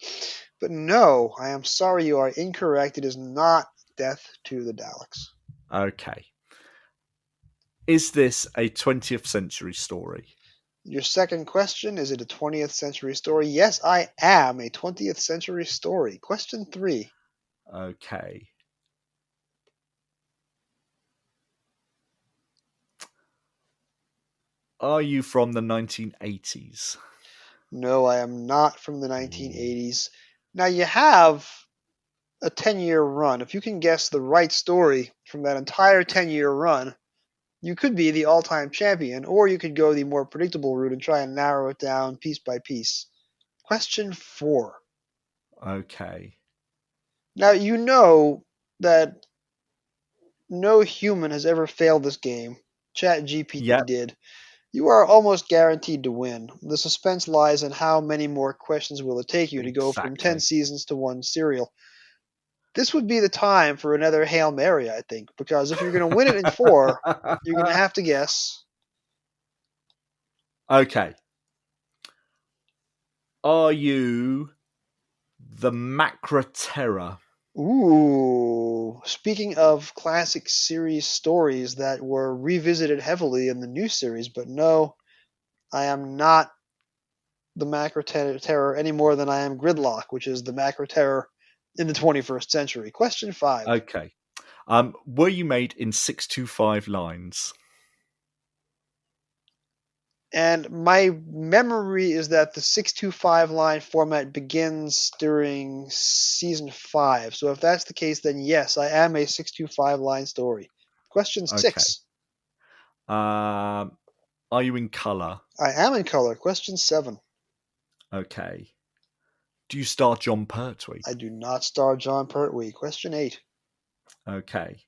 But no, I am sorry you are incorrect. It is not Death to the Daleks. Okay. Is this a 20th century story? Your second question, is it a 20th century story? Yes, I am a 20th century story. Question 3. Okay. Are you from the 1980s? No, I am not from the 1980s. Now, you have a 10-year run. If you can guess the right story from that entire 10-year run, you could be the all-time champion, or you could go the more predictable route and try and narrow it down piece by piece. Question 4. Okay. Now, you know that no human has ever failed this game. ChatGPT did. You are almost guaranteed to win. The suspense lies in how many more questions will it take you to go from 10 seasons to 1 serial. This would be the time for another Hail Mary, I think, because if you're going to win it in 4, you're going to have to guess. Okay. Are you the Macra Terror? Ooh, speaking of classic series stories that were revisited heavily in the new series, but no, I am not the Macro Terror any more than I am Gridlock, which is the Macro Terror in the 21st century. Question 5. Okay. Were you made in 625 lines? And my memory is that the 625 line format begins during season 5. So if that's the case, then yes, I am a 625 line story. Question 6. Are you in colour? I am in color. Question 7. Okay. Do you star John Pertwee? I do not star John Pertwee. Question 8. Okay.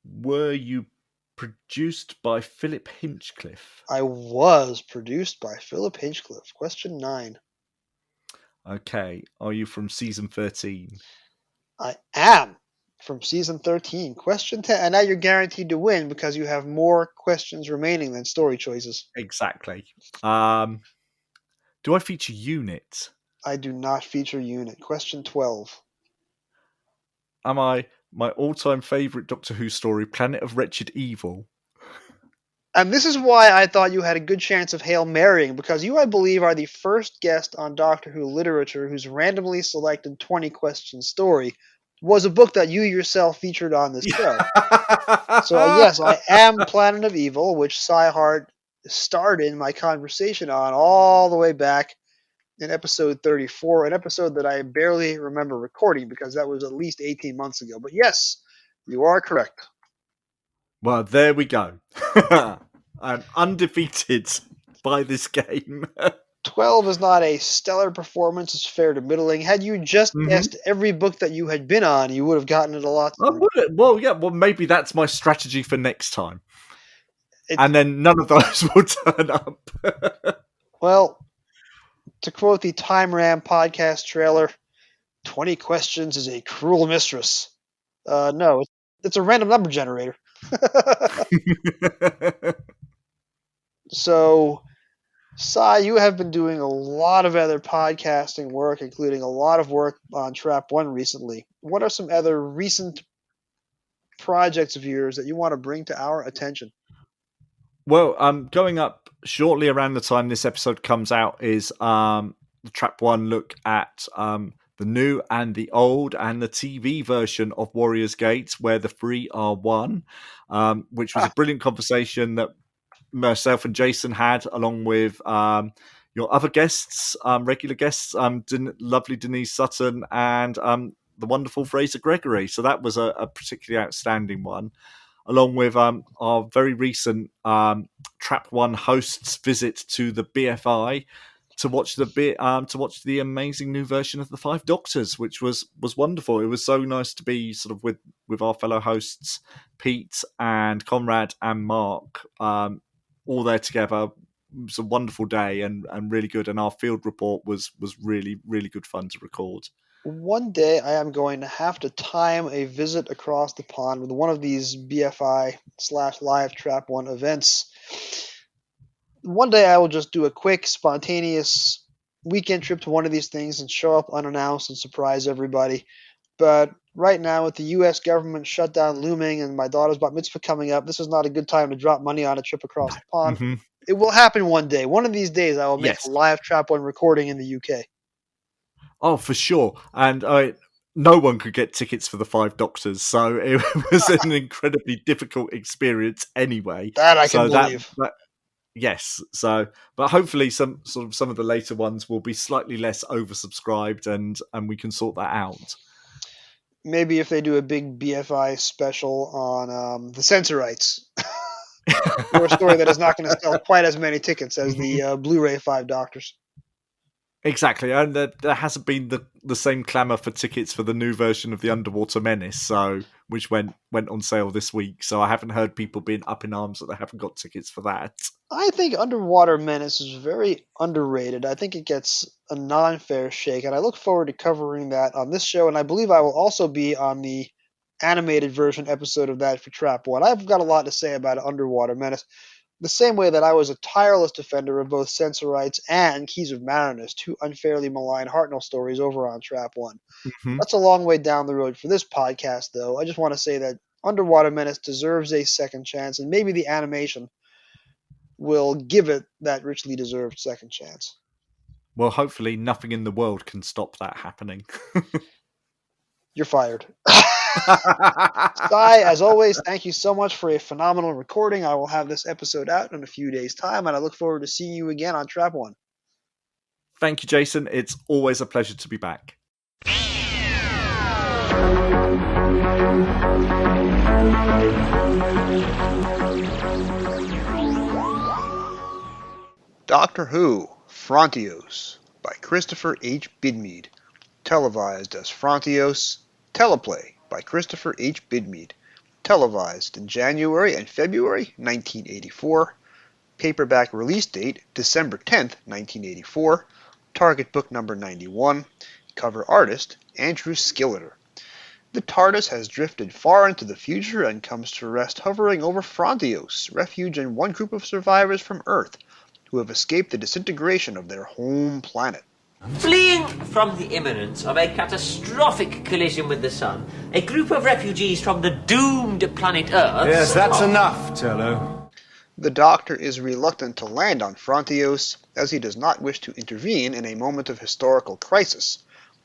Were you produced by Philip Hinchcliffe? I was produced by Philip Hinchcliffe. Question 9. Okay. Are you from season 13? I am from season 13. Question 10. And now you're guaranteed to win because you have more questions remaining than story choices. Exactly. Do I feature unit? I do not feature unit. Question 12. Am I my all-time favourite Doctor Who story, Planet of Wretched Evil? And this is why I thought you had a good chance of Hail Marrying, because you, I believe, are the first guest on Doctor Who literature whose randomly selected 20-question story was a book that you yourself featured on this show. So, yes, I am Planet of Evil, which Si Hart started my conversation on all the way back in episode 34, an episode that I barely remember recording because that was at least 18 months ago. But yes, you are correct. Well, there we go. I'm undefeated by this game. 12 is not a stellar performance. It's fair to middling. Had you just guessed every book that you had been on, you would have gotten it a lot sooner. Well, yeah. Well, maybe that's my strategy for next time. And then none of those will turn up. Well, to quote the Time Ram podcast trailer, 20 questions is a cruel mistress. No, it's a random number generator. So, Si, you have been doing a lot of other podcasting work, including a lot of work on Trap One recently. What are some other recent projects of yours that you want to bring to our attention? Well, going up shortly around the time this episode comes out is the Trap One look at the new and the old and the TV version of Warriors Gate, where the three are one, which was a brilliant conversation that myself and Jason had, along with your other guests, regular guests, lovely Denise Sutton and the wonderful Fraser Gregory. So that was a particularly outstanding one, along with our very recent Trap One hosts visit to the BFI to watch the amazing new version of the Five Doctors, which was wonderful. It was so nice to be sort of with our fellow hosts Pete and Conrad and Mark, all there together. It was a wonderful day and really good. And our field report was really, really good fun to record. One day I am going to have to time a visit across the pond with one of these BFI/live Trap One events. One day I will just do a quick, spontaneous weekend trip to one of these things and show up unannounced and surprise everybody. But right now, with the U.S. government shutdown looming and my daughter's bat mitzvah coming up, this is not a good time to drop money on a trip across the pond. Mm-hmm. It will happen one day. One of these days I will make a live Trap One recording in the UK. Oh, for sure. And no one could get tickets for the Five Doctors, so it was an incredibly difficult experience anyway. That I can believe. Yes. So, but hopefully some of the later ones will be slightly less oversubscribed and we can sort that out. Maybe if they do a big BFI special on the Censorites. Or a story that is not going to sell quite as many tickets as the Blu-ray Five Doctors. Exactly, and there hasn't been the same clamour for tickets for the new version of the Underwater Menace, which went on sale this week. So I haven't heard people being up in arms that they haven't got tickets for that. I think Underwater Menace is very underrated. I think it gets a non-fair shake, and I look forward to covering that on this show. And I believe I will also be on the animated version episode of that for Trap One. I've got a lot to say about Underwater Menace. The same way that I was a tireless defender of both Censorites and Keys of Marinus, two unfairly maligned Hartnell stories over on Trap One. Mm-hmm. That's a long way down the road for this podcast, though. I just want to say that Underwater Menace deserves a second chance, and maybe the animation will give it that richly deserved second chance. Well, hopefully nothing in the world can stop that happening. You're fired. Sai, as always, thank you so much for a phenomenal recording. I will have this episode out in a few days' time, and I look forward to seeing you again on Trap One. Thank you, Jason. It's always a pleasure to be back. Doctor Who, Frontios, by Christopher H. Bidmead. Televised as Frontios, Teleplay by Christopher H. Bidmead. Televised in January and February 1984. Paperback release date December 10th, 1984. Target book number 91. Cover artist Andrew Skilleter. The TARDIS has drifted far into the future and comes to rest hovering over Frontios, refuge in one group of survivors from Earth who have escaped the disintegration of their home planet. Fleeing from the imminence of a catastrophic collision with the Sun, a group of refugees from the doomed planet Earth... Yes, that's enough, Tello. The Doctor is reluctant to land on Frontios, as he does not wish to intervene in a moment of historical crisis.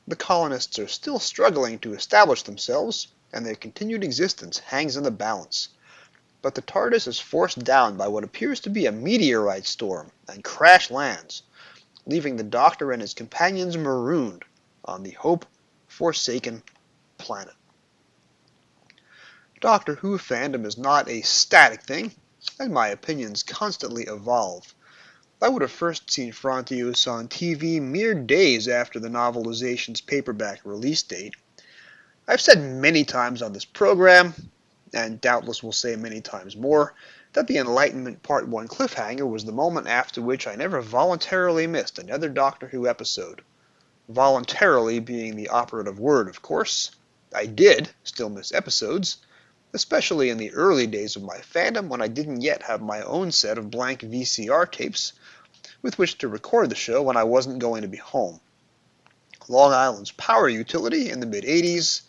The colonists are still struggling to establish themselves, and their continued existence hangs in the balance. But the TARDIS is forced down by what appears to be a meteorite storm and crash lands, leaving the Doctor and his companions marooned on the hope-forsaken planet. Doctor Who fandom is not a static thing, and my opinions constantly evolve. I would have first seen Frontios on TV mere days after the novelization's paperback release date. I've said many times on this program, and doubtless will say many times more, that the Enlightenment Part 1 cliffhanger was the moment after which I never voluntarily missed another Doctor Who episode. Voluntarily being the operative word, of course. I did still miss episodes, especially in the early days of my fandom when I didn't yet have my own set of blank VCR tapes with which to record the show when I wasn't going to be home. Long Island's power utility in the mid-80s,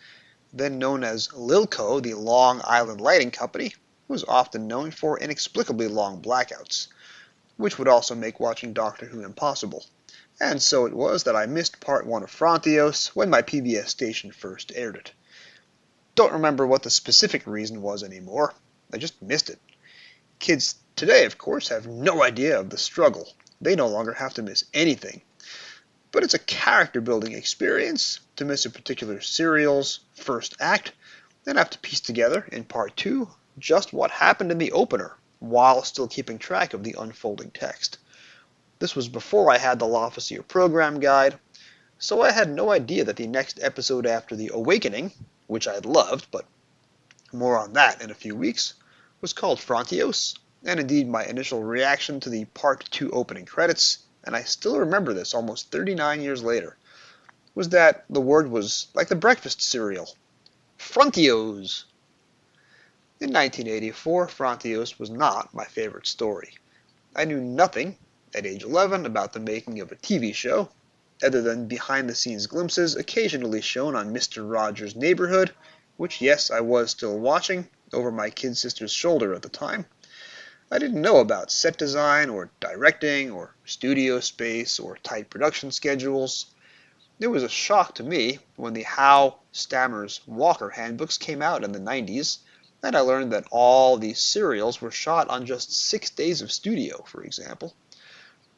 then known as Lilco, the Long Island Lighting Company, was often known for inexplicably long blackouts, which would also make watching Doctor Who impossible. And so it was that I missed Part 1 of Frontios when my PBS station first aired it. Don't remember what the specific reason was anymore. I just missed it. Kids today, of course, have no idea of the struggle. They no longer have to miss anything. But it's a character-building experience to miss a particular serial's first act, then have to piece together in Part 2 just what happened in the opener, while still keeping track of the unfolding text. This was before I had the L'Officier program guide, so I had no idea that the next episode after The Awakening, which I had loved, but more on that in a few weeks, was called Frontios, and indeed my initial reaction to the Part 2 opening credits, and I still remember this almost 39 years later, was that the word was like the breakfast cereal. Frontios! In 1984, Frontios was not my favorite story. I knew nothing, at age 11, about the making of a TV show, other than behind-the-scenes glimpses occasionally shown on Mr. Rogers' Neighborhood, which, yes, I was still watching, over my kid sister's shoulder at the time. I didn't know about set design, or directing, or studio space, or tight production schedules. It was a shock to me when the How Stammers Walker handbooks came out in the 90s, and I learned that all these serials were shot on just 6 days of studio, for example.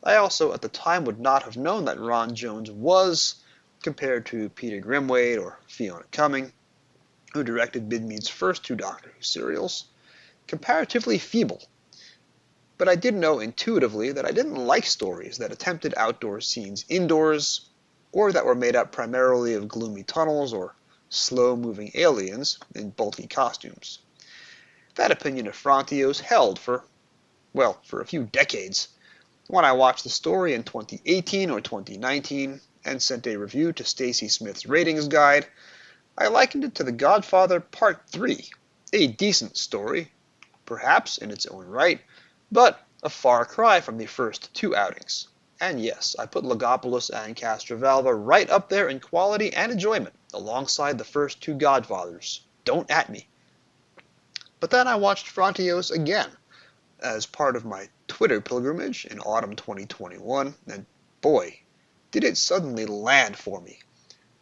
I also, at the time, would not have known that Ron Jones was, compared to Peter Grimwade or Fiona Cumming, who directed Bidmead's first 2 Doctor Who serials, comparatively feeble. But I did know intuitively that I didn't like stories that attempted outdoor scenes indoors, or that were made up primarily of gloomy tunnels or slow-moving aliens in bulky costumes. That opinion of Frontios held for a few decades. When I watched the story in 2018 or 2019 and sent a review to Stacey Smith's ratings guide, I likened it to The Godfather Part 3, a decent story, perhaps in its own right, but a far cry from the first 2 outings. And yes, I put Logopoulos and Castrovalva right up there in quality and enjoyment, alongside the first 2 Godfathers. Don't at me. But then I watched Frontios again, as part of my Twitter pilgrimage in autumn 2021, and boy, did it suddenly land for me.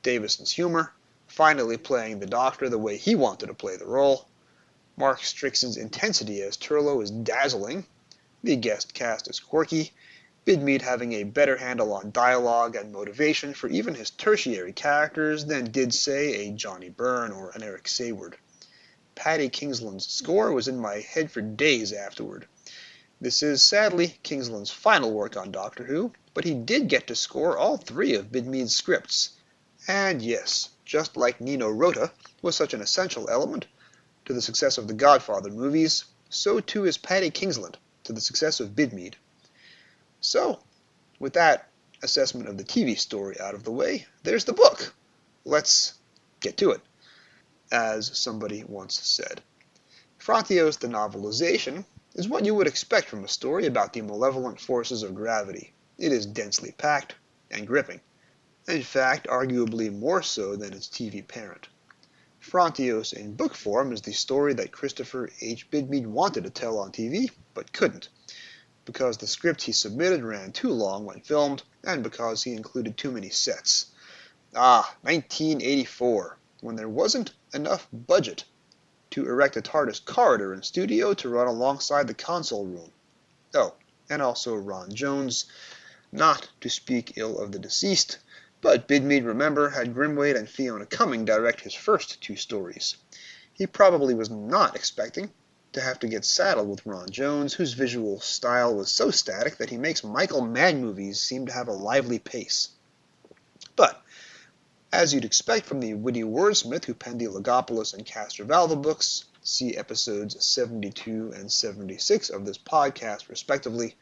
Davison's humor, finally playing the Doctor the way he wanted to play the role, Mark Strickson's intensity as Turlough is dazzling, the guest cast is quirky, Bidmead having a better handle on dialogue and motivation for even his tertiary characters than did, say, a Johnny Byrne or an Eric Sayward. Paddy Kingsland's score was in my head for days afterward. This is, sadly, Kingsland's final work on Doctor Who, but he did get to score all 3 of Bidmead's scripts. And yes, just like Nino Rota was such an essential element to the success of the Godfather movies, so too is Paddy Kingsland to the success of Bidmead. So, with that assessment of the TV story out of the way, there's the book. Let's get to it. as somebody once said. Frontios, the novelization, is what you would expect from a story about the malevolent forces of gravity. It is densely packed and gripping. In fact, arguably more so than its TV parent. Frontios in book form is the story that Christopher H. Bidmead wanted to tell on TV, but couldn't, because the script he submitted ran too long when filmed, and because he included too many sets. 1984, when there wasn't enough budget to erect a TARDIS corridor in studio to run alongside the console room. Oh, and also Ron Jones, not to speak ill of the deceased, but Bidmead, remember, had Grimwade and Fiona Cumming direct his first 2 stories. He probably was not expecting to have to get saddled with Ron Jones, whose visual style was so static that he makes Michael Mann movies seem to have a lively pace. But, as you'd expect from the witty wordsmith who penned the Logopolis and Castrovalva books, see episodes 72 and 76 of this podcast respectively,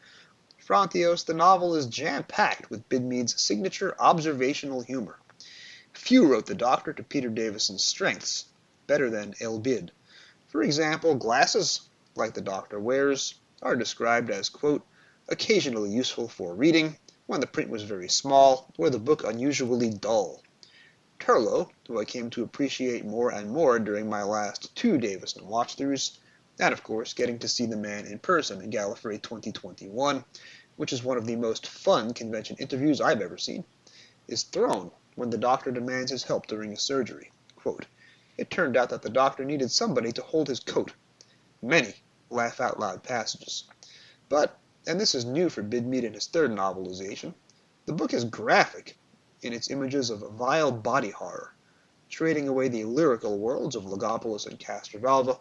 Frontios, the novel, is jam-packed with Bidmead's signature observational humor. Few wrote the Doctor to Peter Davison's strengths, better than El Bid. For example, glasses, like the Doctor wears, are described as, quote, occasionally useful for reading, when the print was very small, or the book unusually dull. Turlough, who I came to appreciate more and more during my last 2 Davison watch-throughs, and of course getting to see the man in person in Gallifrey 2021, which is one of the most fun convention interviews I've ever seen, is thrown when the Doctor demands his help during a surgery. Quote, it turned out that the Doctor needed somebody to hold his coat. Many laugh-out-loud passages. But, and this is new for Bidmead in his 3rd novelization, the book is graphic in its images of vile body horror, trading away the lyrical worlds of Logopolis and Castrovalva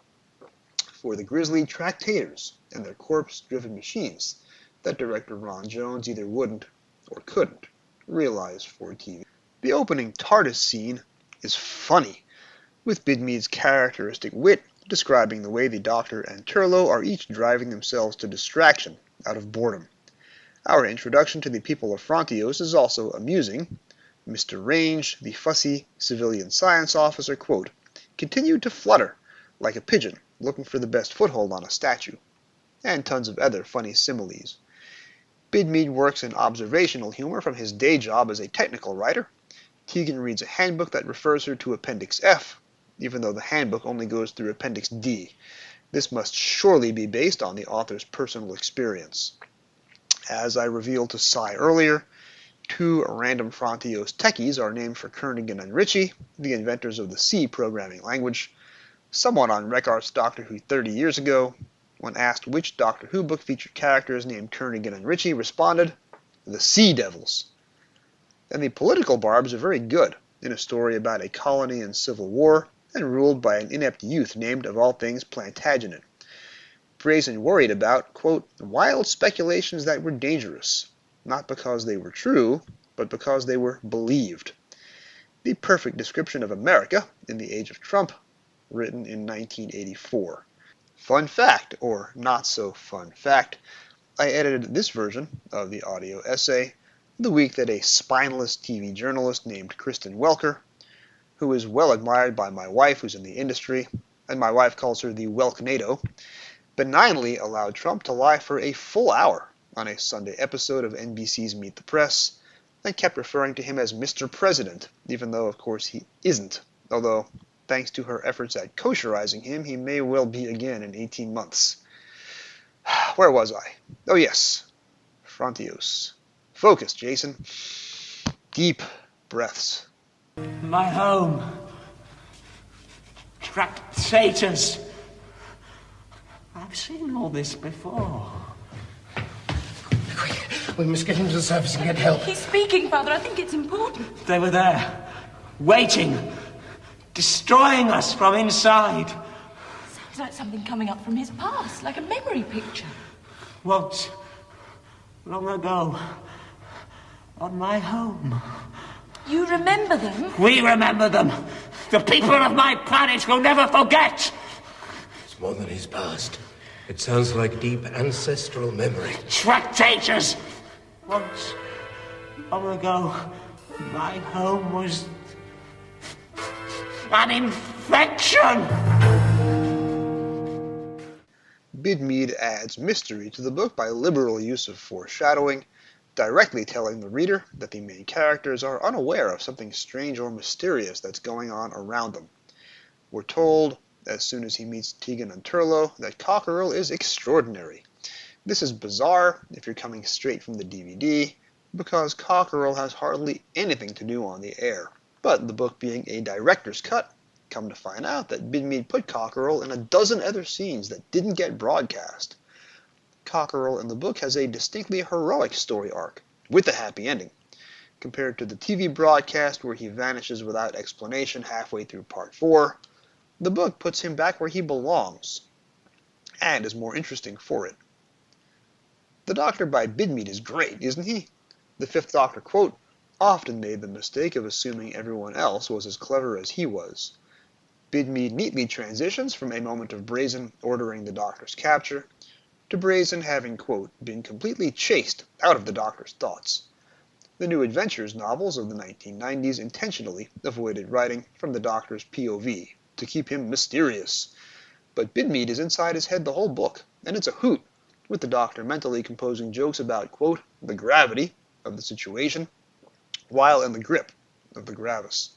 for the grisly tractators and their corpse-driven machines that director Ron Jones either wouldn't or couldn't realize for TV. The opening TARDIS scene is funny, with Bidmead's characteristic wit describing the way the Doctor and Turlough are each driving themselves to distraction out of boredom. Our introduction to the people of Frontios is also amusing. Mr. Range, the fussy civilian science officer, quote, continued to flutter like a pigeon looking for the best foothold on a statue, and tons of other funny similes. Bidmead works in observational humor from his day job as a technical writer. Tegan reads a handbook that refers her to Appendix F, even though the handbook only goes through Appendix D. This must surely be based on the author's personal experience. As I revealed to Si earlier, 2 random Frontios techies are named for Kernighan and Ritchie, the inventors of the C programming language. Someone on Rekart's Doctor Who 30 years ago, when asked which Doctor Who book featured characters named Kernighan and Ritchie, responded, the Sea Devils. And the political barbs are very good, in a story about a colony in civil war, and ruled by an inept youth named, of all things, Plantagenet. Brazen worried about, quote, wild speculations that were dangerous, not because they were true, but because they were believed. The perfect description of America in the age of Trump, written in 1984. Fun fact, or not so fun fact, I edited this version of the audio essay the week that a spineless TV journalist named Kristen Welker, who is well admired by my wife who's in the industry, and my wife calls her the Welknado, benignly allowed Trump to lie for a full hour on a Sunday episode of NBC's Meet the Press, and kept referring to him as Mr. President, even though, of course, he isn't, although, thanks to her efforts at kosherizing him, he may well be again in 18 months. Where was I? Oh yes, Frontios. Focus, Jason. Deep breaths. My home. Tractators. I've seen all this before. Quick, we must get into the surface and get help. He's speaking, Father. I think it's important. They were there, waiting, destroying us from inside. Sounds like something coming up from his past, like a memory picture. Once, long ago, on my home. You remember them? We remember them. The people of my planet will never forget. It's more than his past. It sounds like deep ancestral memory. Tractators! Once, long ago, my home was an infection! Bidmead adds mystery to the book by liberal use of foreshadowing, directly telling the reader that the main characters are unaware of something strange or mysterious that's going on around them. We're told, as soon as he meets Tegan and Turlough, that Cockerel is extraordinary. This is bizarre if you're coming straight from the DVD, because Cockerel has hardly anything to do on the air. But the book being a director's cut, come to find out that Bidmead put Cockerel in a dozen other scenes that didn't get broadcast. Cockerel in the book has a distinctly heroic story arc, with a happy ending, compared to the TV broadcast where he vanishes without explanation halfway through Part 4. The book puts him back where he belongs, and is more interesting for it. The Doctor by Bidmead is great, isn't he? The Fifth Doctor, quote, often made the mistake of assuming everyone else was as clever as he was. Bidmead neatly transitions from a moment of Brazen ordering the Doctor's capture to Brazen having, quote, been completely chased out of the Doctor's thoughts. The New Adventures novels of the 1990s intentionally avoided writing from the Doctor's POV to keep him mysterious. But Bidmead is inside his head the whole book, and it's a hoot, with the Doctor mentally composing jokes about, quote, the gravity of the situation, while in the grip of the gravis.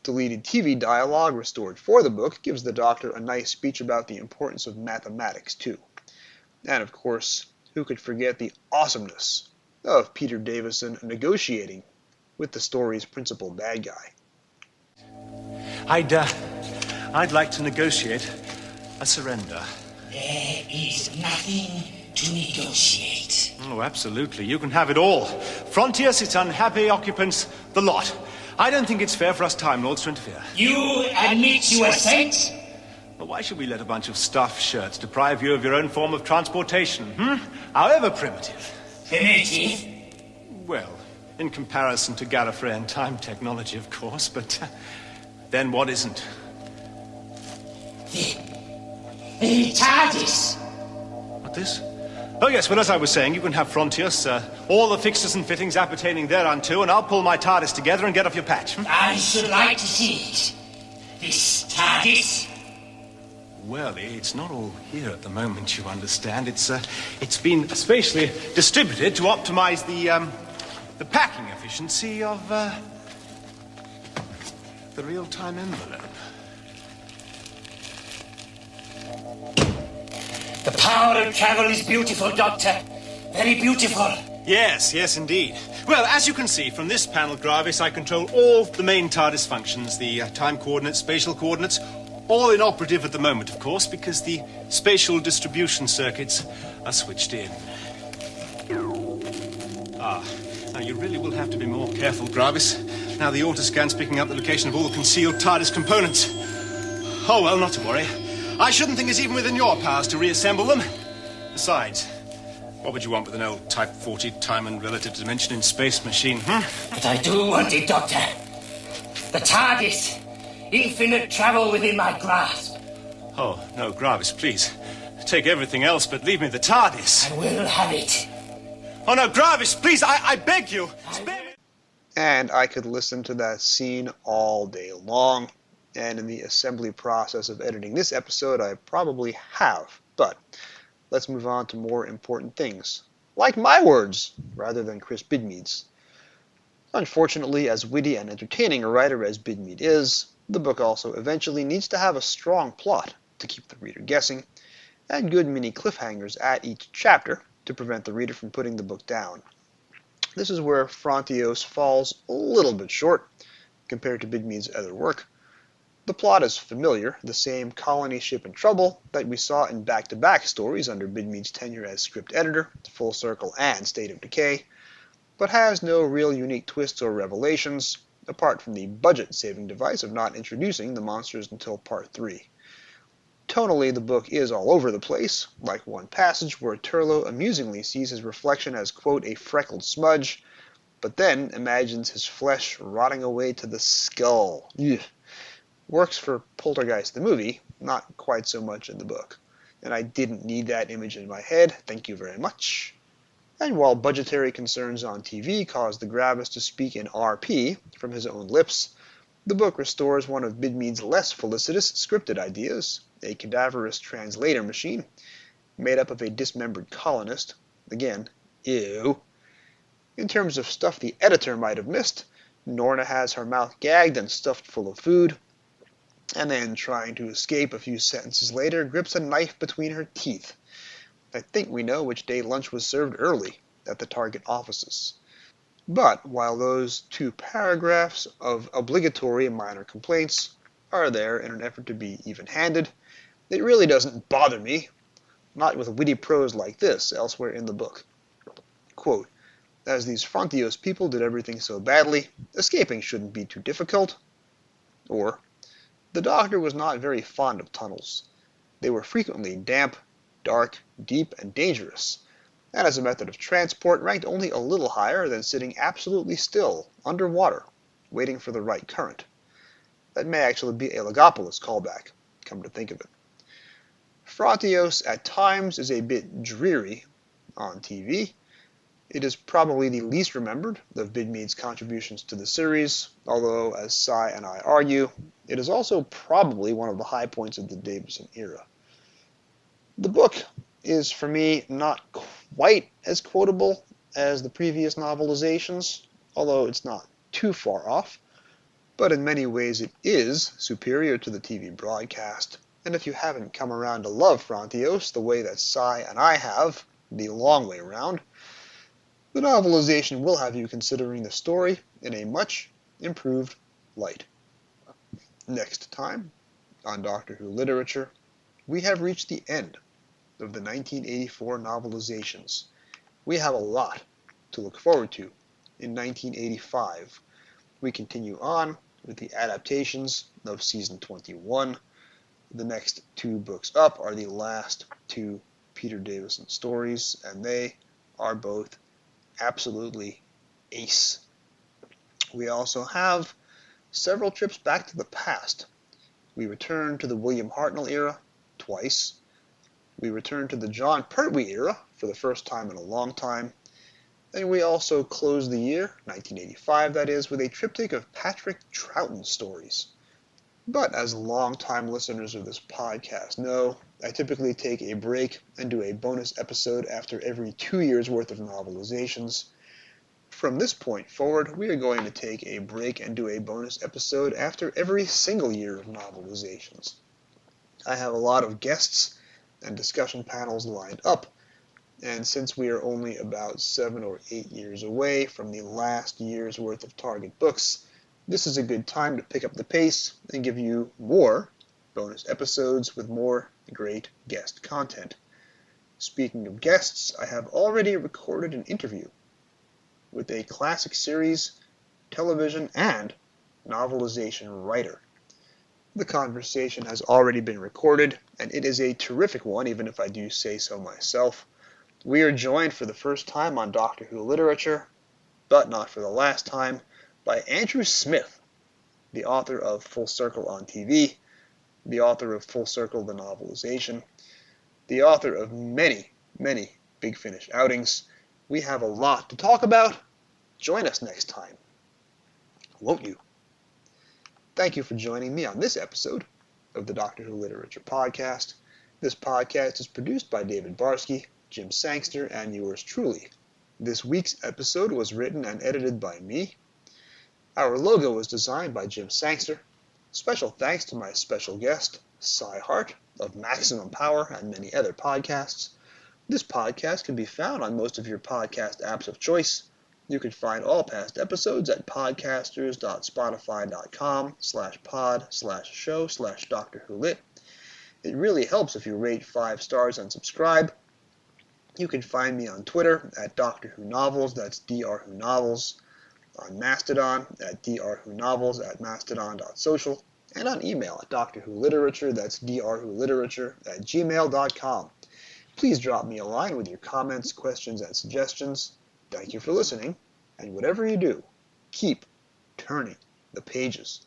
Deleted TV dialogue restored for the book gives the Doctor a nice speech about the importance of mathematics, too. And of course, who could forget the awesomeness of Peter Davison negotiating with the story's principal bad guy. I'd like to negotiate a surrender. There is nothing to negotiate. Oh, absolutely. You can have it all. Frontios, its unhappy occupants, the lot. I don't think it's fair for us Time Lords to interfere. You admit you assent? Well, why should we let a bunch of stuffed shirts deprive you of your own form of transportation, however primitive? Primitive? Well, in comparison to Gallifreyan time technology, of course, but then what isn't? The TARDIS! What, this? Oh, yes, well, as I was saying, you can have Frontios, all the fixtures and fittings appertaining thereunto, and I'll pull my TARDIS together and get off your patch. I should like to see it. This TARDIS? Well, it's not all here at the moment, you understand. It's been spatially distributed to optimize the packing efficiency of, the real-time envelope. The power of travel is beautiful, Doctor. Very beautiful. Yes, indeed. Well, as you can see from this panel, Gravis, I control all the main TARDIS functions, the time coordinates, spatial coordinates, all inoperative at the moment, of course, because the spatial distribution circuits are switched in. Now you really will have to be more careful, Gravis. Now the autoscan's picking up the location of all the concealed TARDIS components. Oh, well, not to worry. I shouldn't think it's even within your powers to reassemble them. Besides, what would you want with an old Type 40 time and relative dimension in space machine, But I do want it, Doctor. The TARDIS. Infinite travel within my grasp. Oh, no, Gravis, please. Take everything else, but leave me the TARDIS. I will have it. Oh, no, Gravis, please, I beg you. Spare me. And I could listen to that scene all day long. And in the assembly process of editing this episode, I probably have. But let's move on to more important things, like my words, rather than Chris Bidmead's. Unfortunately, as witty and entertaining a writer as Bidmead is, the book also eventually needs to have a strong plot to keep the reader guessing, and good mini cliffhangers at each chapter to prevent the reader from putting the book down. This is where Frontios falls a little bit short compared to Bidmead's other work. The plot is familiar, the same colony ship in trouble that we saw in back-to-back stories under Bidmead's tenure as script editor, Full Circle and State of Decay, but has no real unique twists or revelations, apart from the budget-saving device of not introducing the monsters until Part 3. Tonally, the book is all over the place, like one passage where Turlough amusingly sees his reflection as, quote, a freckled smudge, but then imagines his flesh rotting away to the skull. Ugh. Works for Poltergeist the movie, not quite so much in the book. And I didn't need that image in my head, thank you very much. And while budgetary concerns on TV caused the Gravis to speak in RP from his own lips, The book restores one of Bidmead's less felicitous scripted ideas, a cadaverous translator machine, made up of a dismembered colonist. Again, ew. In terms of stuff the editor might have missed, Norna has her mouth gagged and stuffed full of food, and then, trying to escape a few sentences later, grips a knife between her teeth. I think we know which day lunch was served early at the Target offices. But while those 2 paragraphs of obligatory and minor complaints are there in an effort to be even-handed, it really doesn't bother me, not with witty prose like this elsewhere in the book. Quote, as these Frontios people did everything so badly, escaping shouldn't be too difficult. Or, the Doctor was not very fond of tunnels. They were frequently damp, dark, deep, and dangerous, and as a method of transport ranked only a little higher than sitting absolutely still, underwater, waiting for the right current. That may actually be a Legopolis callback, come to think of it. Frontios at times is a bit dreary on TV. It is probably the least remembered of Bidmead's contributions to the series, although, as Si and I argue, it is also probably one of the high points of the Davison era. The book is, for me, not quite as quotable as the previous novelizations, although it's not too far off, but in many ways it is superior to the TV broadcast, and if you haven't come around to love Frontios the way that Si and I have, the long way around, the novelization will have you considering the story in a much improved light. Next time, on Doctor Who Literature, we have reached the end of the 1984 novelizations. We have a lot to look forward to in 1985. We continue on with the adaptations of Season 21. The next 2 books up are the last 2 Peter Davison stories, and they are both absolutely ace. We also have several trips back to the past. We return to the William Hartnell era twice. We return to the John Pertwee era for the first time in a long time. And we also close the year, 1985 that is, with a triptych of Patrick Troughton stories. But as long-time listeners of this podcast know, I typically take a break and do a bonus episode after every 2 years' worth of novelizations. From this point forward, we are going to take a break and do a bonus episode after every single year of novelizations. I have a lot of guests and discussion panels lined up, and since we are only about 7 or 8 years away from the last year's worth of Target books, this is a good time to pick up the pace and give you more bonus episodes with more great guest content. Speaking of guests, I have already recorded an interview with a classic series, television, and novelization writer. The conversation has already been recorded, and it is a terrific one, even if I do say so myself. We are joined for the first time on Doctor Who Literature, but not for the last time, by Andrew Smith, the author of Full Circle on TV, the author of Full Circle the novelization, the author of many, many Big Finish outings. We have a lot to talk about. Join us next time, won't you? Thank you for joining me on this episode of the Doctor Who Literature Podcast. This podcast is produced by David Barsky, Jim Sangster, and yours truly. This week's episode was written and edited by me. Our logo was designed by Jim Sangster. Special thanks to my special guest, Si Hart, of Maximum Power and many other podcasts. This podcast can be found on most of your podcast apps of choice. You can find all past episodes at podcasters.spotify.com/pod/show/Doctor Who Lit. It really helps if you rate 5 stars and subscribe. You can find me on Twitter at Doctor Who Novels, that's Dr Who Novels, on Mastodon at drwhonovels at mastodon.social, and on email at drwholiterature, that's drwholiterature@gmail.com. Please drop me a line with your comments, questions, and suggestions. Thank you for listening, and whatever you do, keep turning the pages.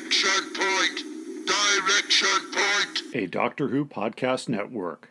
Direction point. Direction point. A Doctor Who podcast network.